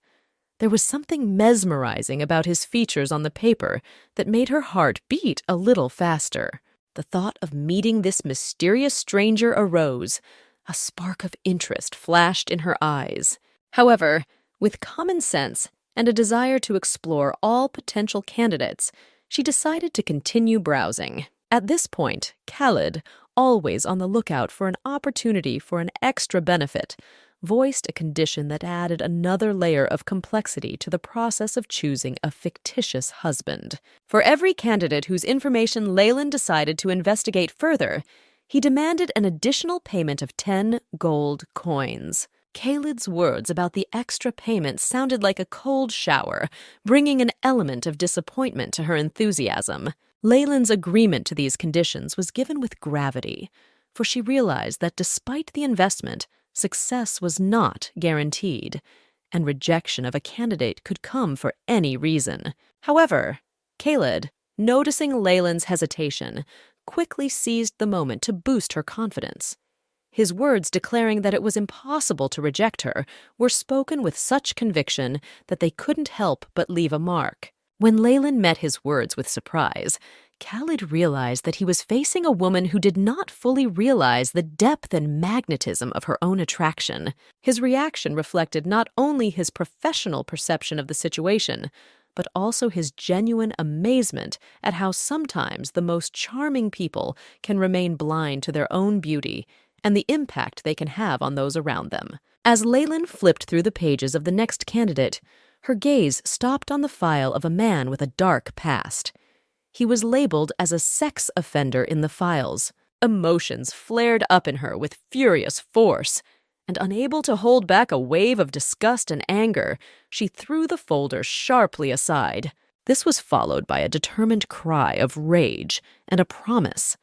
There was something mesmerizing about his features on the paper that made her heart beat a little faster. The thought of meeting this mysterious stranger arose. A spark of interest flashed in her eyes. However, with common sense and a desire to explore all potential candidates, she decided to continue browsing. At this point, Khalid, always on the lookout for an opportunity for an extra benefit, voiced a condition that added another layer of complexity to the process of choosing a fictitious husband. For every candidate whose information Leyland decided to investigate further, he demanded an additional payment of 10 gold coins. Khalid's words about the extra payment sounded like a cold shower, bringing an element of disappointment to her enthusiasm. Leyland's agreement to these conditions was given with gravity, for she realized that despite the investment, success was not guaranteed, and rejection of a candidate could come for any reason. However, Khalid, noticing Leyland's hesitation, quickly seized the moment to boost her confidence. His words declaring that it was impossible to reject her were spoken with such conviction that they couldn't help but leave a mark. When Leyland met his words with surprise, Khalid realized that he was facing a woman who did not fully realize the depth and magnetism of her own attraction. His reaction reflected not only his professional perception of the situation, but also his genuine amazement at how sometimes the most charming people can remain blind to their own beauty and the impact they can have on those around them. As Leyland flipped through the pages of the next candidate, her gaze stopped on the file of a man with a dark past. He was labeled as a sex offender in the files. Emotions flared up in her with furious force, and unable to hold back a wave of disgust and anger, she threw the folder sharply aside. This was followed by a determined cry of rage and a promise.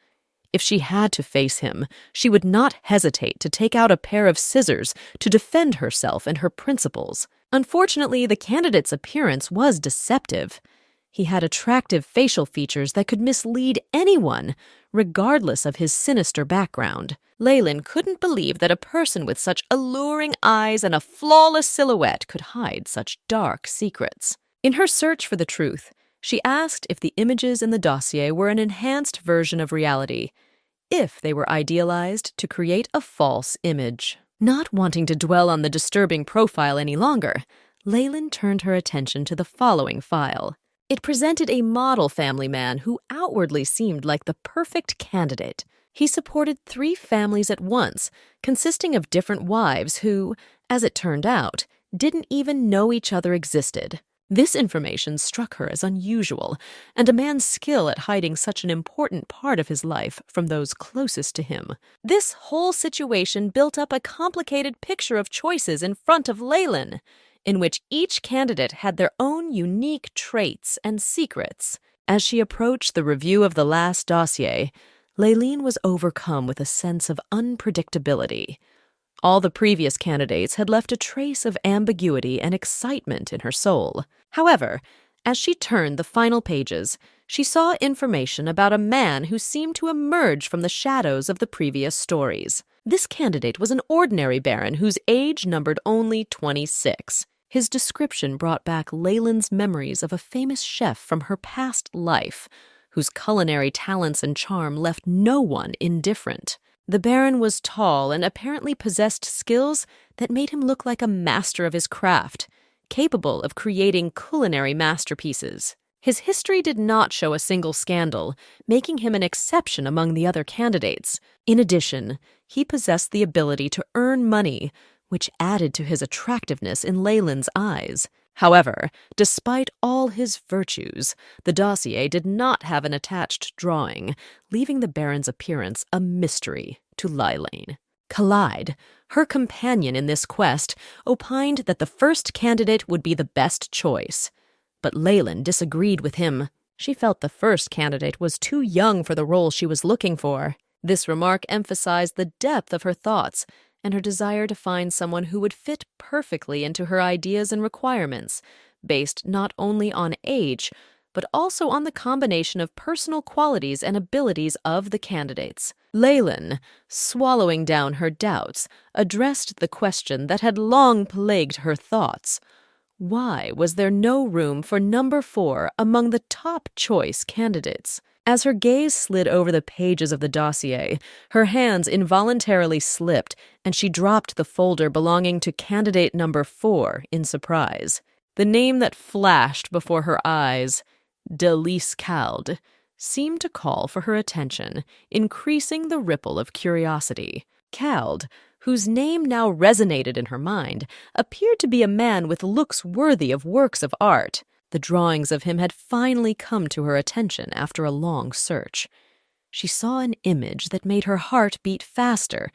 If she had to face him, she would not hesitate to take out a pair of scissors to defend herself and her principles. Unfortunately, the candidate's appearance was deceptive. He had attractive facial features that could mislead anyone, regardless of his sinister background. Leyland couldn't believe that a person with such alluring eyes and a flawless silhouette could hide such dark secrets. In her search for the truth, she asked if the images in the dossier were an enhanced version of reality, if they were idealized to create a false image. Not wanting to dwell on the disturbing profile any longer, Leyland turned her attention to the following file. It presented a model family man who outwardly seemed like the perfect candidate. He supported 3 families at once, consisting of different wives who, as it turned out, didn't even know each other existed. This information struck her as unusual, and a man's skill at hiding such an important part of his life from those closest to him. This whole situation built up a complicated picture of choices in front of Leyland, in which each candidate had their own unique traits and secrets. As she approached the review of the last dossier, Leyland was overcome with a sense of unpredictability. All the previous candidates had left a trace of ambiguity and excitement in her soul. However, as she turned the final pages, she saw information about a man who seemed to emerge from the shadows of the previous stories. This candidate was an ordinary baron whose age numbered only 26. His description brought back Leyland's memories of a famous chef from her past life, whose culinary talents and charm left no one indifferent. The baron was tall and apparently possessed skills that made him look like a master of his craft, capable of creating culinary masterpieces. His history did not show a single scandal, making him an exception among the other candidates. In addition, he possessed the ability to earn money, which added to his attractiveness in Leyland's eyes. However, despite all his virtues, the dossier did not have an attached drawing, leaving the baron's appearance a mystery to Leyland. Collide, her companion in this quest, opined that the first candidate would be the best choice. But Leyland disagreed with him. She felt the first candidate was too young for the role she was looking for. This remark emphasized the depth of her thoughts and her desire to find someone who would fit perfectly into her ideas and requirements, based not only on age, but also on the combination of personal qualities and abilities of the candidates. Leyland, swallowing down her doubts, addressed the question that had long plagued her thoughts. Why was there no room for number 4 among the top choice candidates? As her gaze slid over the pages of the dossier, her hands involuntarily slipped, and she dropped the folder belonging to candidate number 4 in surprise. The name that flashed before her eyes, Delise Calde, seemed to call for her attention, increasing the ripple of curiosity. Calde, whose name now resonated in her mind, appeared to be a man with looks worthy of works of art. The drawings of him had finally come to her attention after a long search. She saw an image that made her heart beat faster,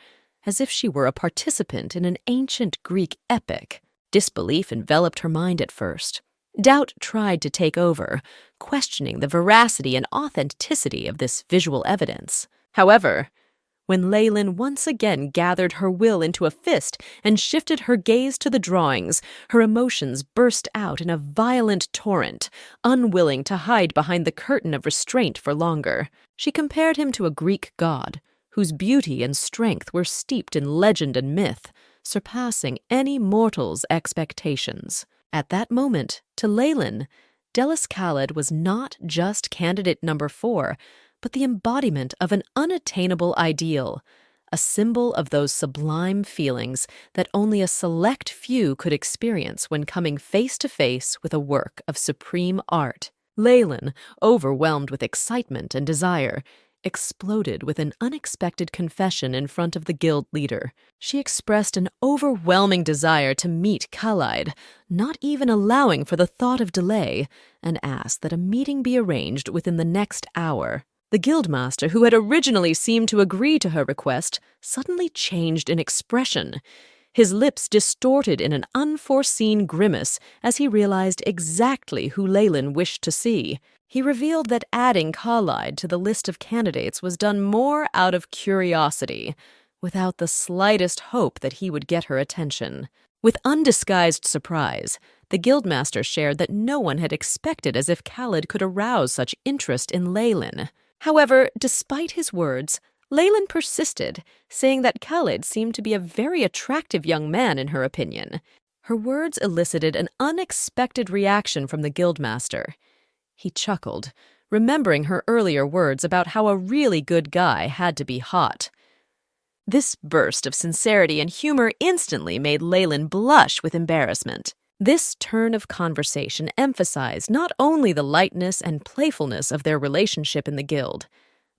as if she were a participant in an ancient Greek epic. Disbelief enveloped her mind at first. Doubt tried to take over, questioning the veracity and authenticity of this visual evidence. However, when Leyland once again gathered her will into a fist and shifted her gaze to the drawings, her emotions burst out in a violent torrent, unwilling to hide behind the curtain of restraint for longer. She compared him to a Greek god, whose beauty and strength were steeped in legend and myth, surpassing any mortal's expectations. At that moment, to Leyland, Delise Calde was not just candidate number 4, but the embodiment of an unattainable ideal, a symbol of those sublime feelings that only a select few could experience when coming face to face with a work of supreme art. Leyland, overwhelmed with excitement and desire, exploded with an unexpected confession in front of the guild leader. She expressed an overwhelming desire to meet Khalid, not even allowing for the thought of delay, and asked that a meeting be arranged within the next hour. The guildmaster, who had originally seemed to agree to her request, suddenly changed in expression. His lips distorted in an unforeseen grimace as he realized exactly who Leyland wished to see. He revealed that adding Khalid to the list of candidates was done more out of curiosity, without the slightest hope that he would get her attention. With undisguised surprise, the guildmaster shared that no one had expected as if Khalid could arouse such interest in Leyland. However, despite his words, Leyland persisted, saying that Khalid seemed to be a very attractive young man in her opinion. Her words elicited an unexpected reaction from the guildmaster. He chuckled, remembering her earlier words about how a really good guy had to be hot. This burst of sincerity and humor instantly made Leyland blush with embarrassment. This turn of conversation emphasized not only the lightness and playfulness of their relationship in the guild,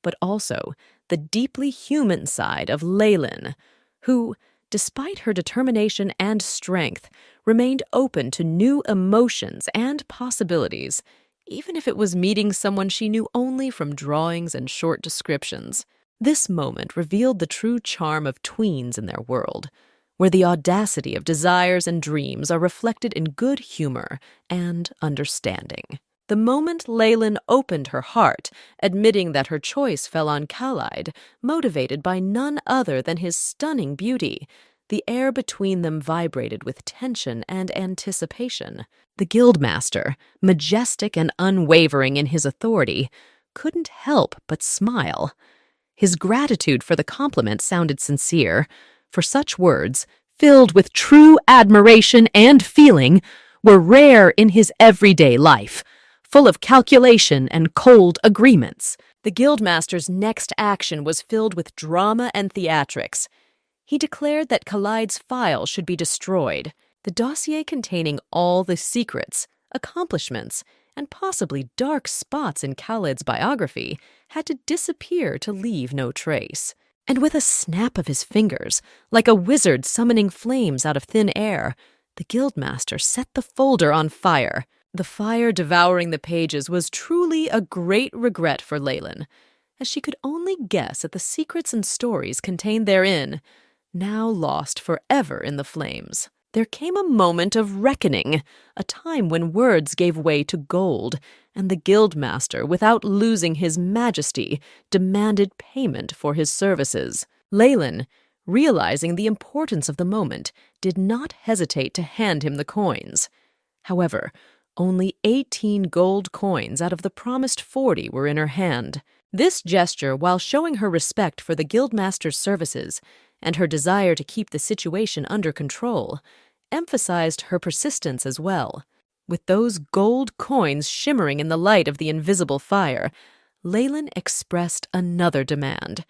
but also the deeply human side of Leyland, who, despite her determination and strength, remained open to new emotions and possibilities, even if it was meeting someone she knew only from drawings and short descriptions. This moment revealed the true charm of tweens in their world, where the audacity of desires and dreams are reflected in good humor and understanding. The moment Leyland opened her heart, admitting that her choice fell on Khalid, motivated by none other than his stunning beauty, the air between them vibrated with tension and anticipation. The guildmaster, majestic and unwavering in his authority, couldn't help but smile. His gratitude for the compliment sounded sincere, for such words, filled with true admiration and feeling, were rare in his everyday life, full of calculation and cold agreements. The guildmaster's next action was filled with drama and theatrics. He declared that Khalid's file should be destroyed, the dossier containing all the secrets, accomplishments, and possibly dark spots in Khalid's biography had to disappear to leave no trace. And with a snap of his fingers, like a wizard summoning flames out of thin air, the guildmaster set the folder on fire. The fire devouring the pages was truly a great regret for Leyland, as she could only guess at the secrets and stories contained therein, now lost forever in the flames. There came a moment of reckoning, a time when words gave way to gold, and the guildmaster, without losing his majesty, demanded payment for his services. Leyland, realizing the importance of the moment, did not hesitate to hand him the coins. However, only 18 gold coins out of the promised 40 were in her hand. This gesture, while showing her respect for the guildmaster's services and her desire to keep the situation under control, emphasized her persistence as well. With those gold coins shimmering in the light of the invisible fire, Leyland expressed another demand.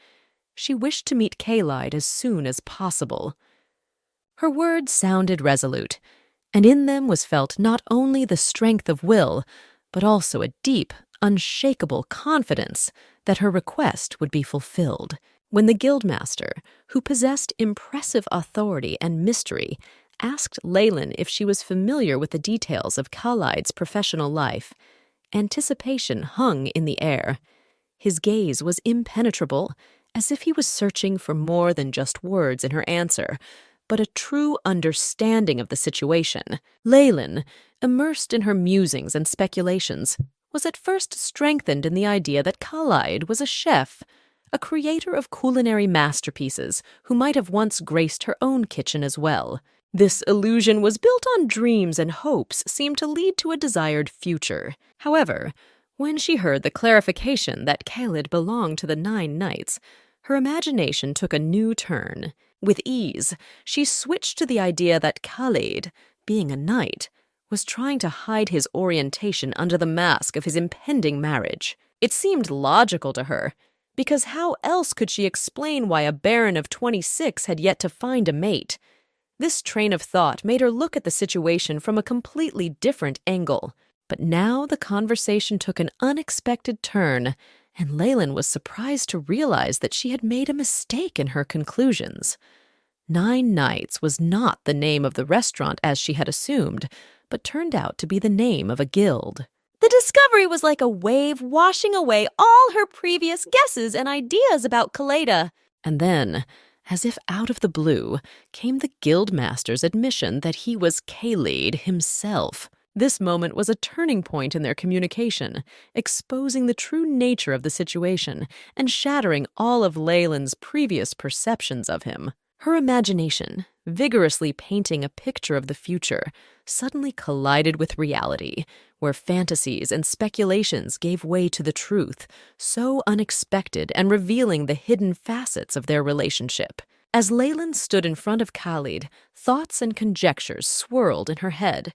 She wished to meet Khalid as soon as possible. Her words sounded resolute, and in them was felt not only the strength of will, but also a deep, unshakable confidence that her request would be fulfilled. When the guildmaster, who possessed impressive authority and mystery, asked Leyland if she was familiar with the details of Khalid's professional life, anticipation hung in the air. His gaze was impenetrable, as if he was searching for more than just words in her answer, but a true understanding of the situation. Leyland, immersed in her musings and speculations, was at first strengthened in the idea that Khalid was a chef, a creator of culinary masterpieces who might have once graced her own kitchen as well. This illusion was built on dreams and hopes seemed to lead to a desired future. However, when she heard the clarification that Khalid belonged to the 9 Knights, her imagination took a new turn. With ease, she switched to the idea that Khalid, being a knight, was trying to hide his orientation under the mask of his impending marriage. It seemed logical to her, because how else could she explain why a baron of 26 had yet to find a mate? This train of thought made her look at the situation from a completely different angle. But now the conversation took an unexpected turn, and Leyland was surprised to realize that she had made a mistake in her conclusions. 9 Nights was not the name of the restaurant as she had assumed, but turned out to be the name of a guild. The discovery was like a wave washing away all her previous guesses and ideas about Kaleda. And then, as if out of the blue, came the Guildmaster's admission that he was Khalid himself. This moment was a turning point in their communication, exposing the true nature of the situation and shattering all of Leyland's previous perceptions of him. Her imagination, vigorously painting a picture of the future, suddenly collided with reality, where fantasies and speculations gave way to the truth, so unexpected and revealing the hidden facets of their relationship. As Leyland stood in front of Khalid, thoughts and conjectures swirled in her head.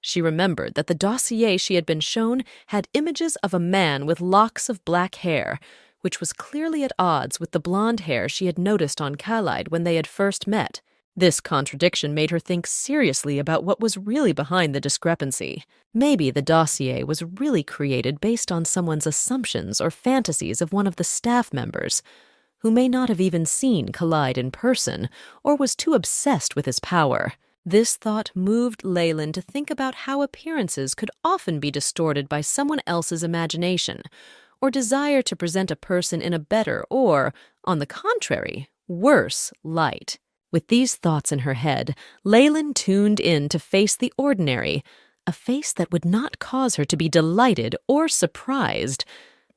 She remembered that the dossier she had been shown had images of a man with locks of black hair, which was clearly at odds with the blonde hair she had noticed on Khalid when they had first met. This contradiction made her think seriously about what was really behind the discrepancy. Maybe the dossier was really created based on someone's assumptions or fantasies of one of the staff members, who may not have even seen Khalid in person or was too obsessed with his power. This thought moved Leyland to think about how appearances could often be distorted by someone else's imagination, or desire to present a person in a better or, on the contrary, worse light. With these thoughts in her head, Leyland tuned in to face the ordinary, a face that would not cause her to be delighted or surprised,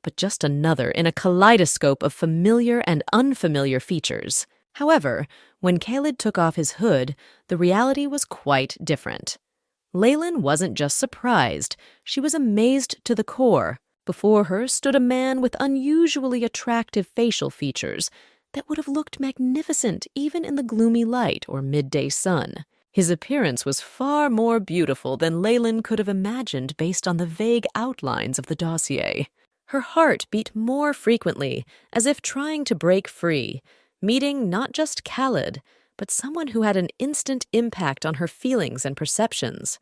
but just another in a kaleidoscope of familiar and unfamiliar features. However, when Khalid took off his hood, the reality was quite different. Leyland wasn't just surprised, she was amazed to the core. Before her stood a man with unusually attractive facial features that would have looked magnificent even in the gloomy light or midday sun. His appearance was far more beautiful than Leyland could have imagined based on the vague outlines of the dossier. Her heart beat more frequently, as if trying to break free, meeting not just Khalid, but someone who had an instant impact on her feelings and perceptions.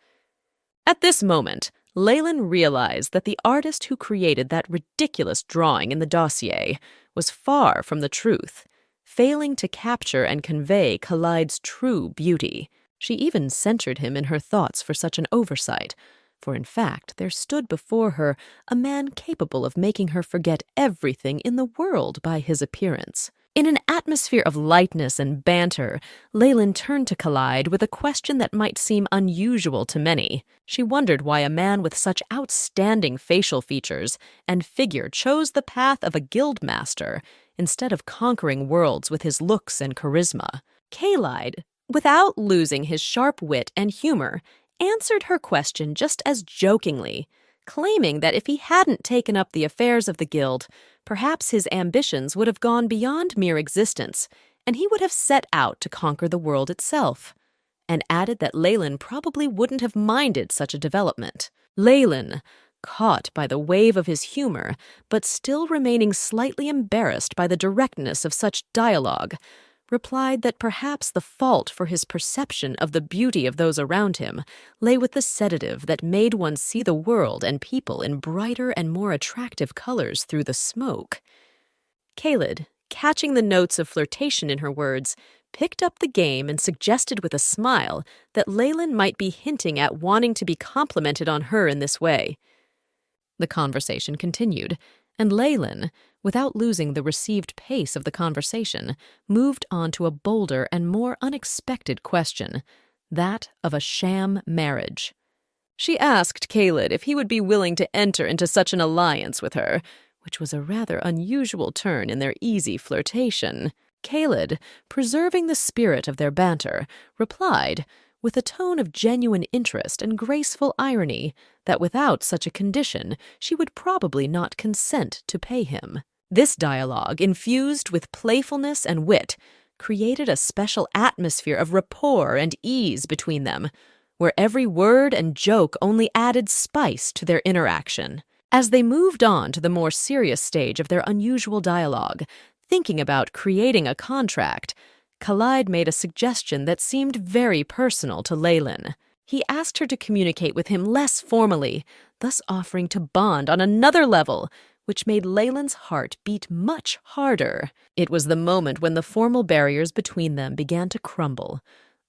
At this moment, Leyland realized that the artist who created that ridiculous drawing in the dossier was far from the truth, failing to capture and convey Khalid's true beauty. She even censured him in her thoughts for such an oversight, for in fact there stood before her a man capable of making her forget everything in the world by his appearance. In an atmosphere of lightness and banter, Leyland turned to Khalid with a question that might seem unusual to many. She wondered why a man with such outstanding facial features and figure chose the path of a guildmaster instead of conquering worlds with his looks and charisma. Khalid, without losing his sharp wit and humor, answered her question just as jokingly, claiming that if he hadn't taken up the affairs of the guild, perhaps his ambitions would have gone beyond mere existence, and he would have set out to conquer the world itself, and added that Leyland probably wouldn't have minded such a development. Leyland, caught by the wave of his humor, but still remaining slightly embarrassed by the directness of such dialogue, replied that perhaps the fault for his perception of the beauty of those around him lay with the sedative that made one see the world and people in brighter and more attractive colors through the smoke. Khalid, catching the notes of flirtation in her words, picked up the game and suggested with a smile that Leyland might be hinting at wanting to be complimented on her in this way. The conversation continued, and Leyland, without losing the received pace of the conversation, moved on to a bolder and more unexpected question, that of a sham marriage. She asked Khalid if he would be willing to enter into such an alliance with her, which was a rather unusual turn in their easy flirtation. Khalid, preserving the spirit of their banter, replied, with a tone of genuine interest and graceful irony, that without such a condition she would probably not consent to pay him. This dialogue, infused with playfulness and wit, created a special atmosphere of rapport and ease between them, where every word and joke only added spice to their interaction. As they moved on to the more serious stage of their unusual dialogue, thinking about creating a contract, Khalid made a suggestion that seemed very personal to Leyland. He asked her to communicate with him less formally, thus offering to bond on another level, which made Leyland's heart beat much harder. It was the moment when the formal barriers between them began to crumble,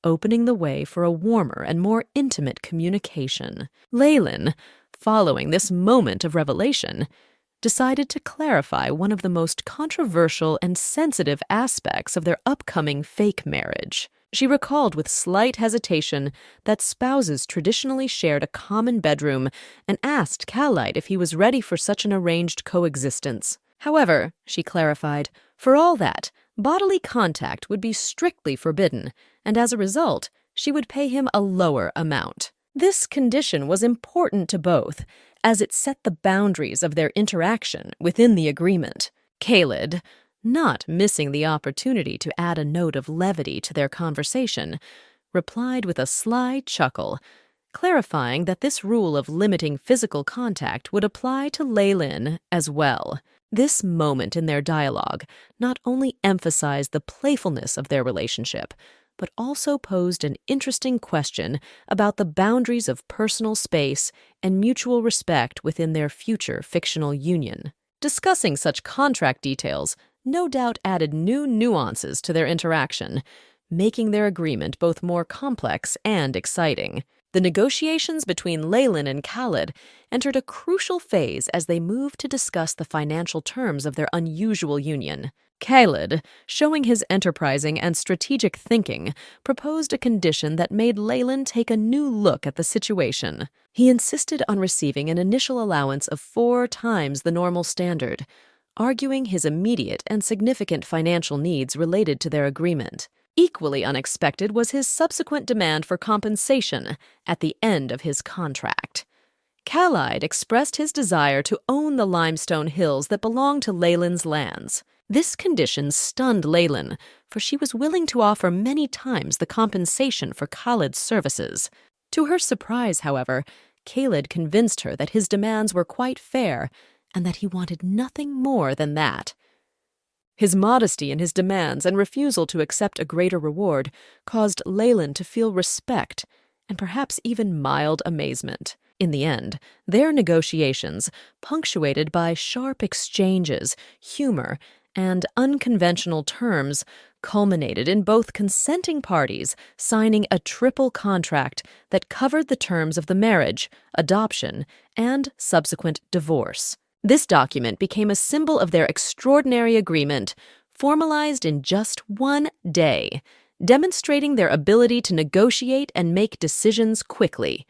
opening the way for a warmer and more intimate communication. Leyland, following this moment of revelation, decided to clarify one of the most controversial and sensitive aspects of their upcoming fake marriage. She recalled with slight hesitation that spouses traditionally shared a common bedroom and asked Khalid if he was ready for such an arranged coexistence. However, she clarified, for all that, bodily contact would be strictly forbidden, and as a result, she would pay him a lower amount. This condition was important to both, as it set the boundaries of their interaction within the agreement. Khalid, not missing the opportunity to add a note of levity to their conversation, replied with a sly chuckle, clarifying that this rule of limiting physical contact would apply to Leyland as well. This moment in their dialogue not only emphasized the playfulness of their relationship, but also posed an interesting question about the boundaries of personal space and mutual respect within their future fictional union. Discussing such contract details no doubt added new nuances to their interaction, making their agreement both more complex and exciting. The negotiations between Leyland and Khalid entered a crucial phase as they moved to discuss the financial terms of their unusual union. Khalid, showing his enterprising and strategic thinking, proposed a condition that made Leyland take a new look at the situation. He insisted on receiving an initial allowance of 4 times the normal standard, arguing his immediate and significant financial needs related to their agreement. Equally unexpected was his subsequent demand for compensation at the end of his contract. Khalid expressed his desire to own the limestone hills that belonged to Leyland's lands. This condition stunned Leyland, for she was willing to offer many times the compensation for Khalid's services. To her surprise, however, Khalid convinced her that his demands were quite fair and that he wanted nothing more than that. His modesty in his demands and refusal to accept a greater reward caused Leyland to feel respect and perhaps even mild amazement. In the end, their negotiations, punctuated by sharp exchanges, humor, and unconventional terms, culminated in both consenting parties signing a triple contract that covered the terms of the marriage, adoption, and subsequent divorce. This document became a symbol of their extraordinary agreement, formalized in just 1 day, demonstrating their ability to negotiate and make decisions quickly.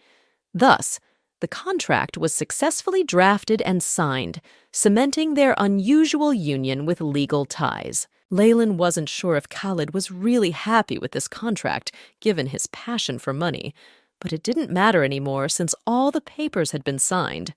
Thus, the contract was successfully drafted and signed, cementing their unusual union with legal ties. Leyland wasn't sure if Khalid was really happy with this contract, given his passion for money, but it didn't matter anymore since all the papers had been signed.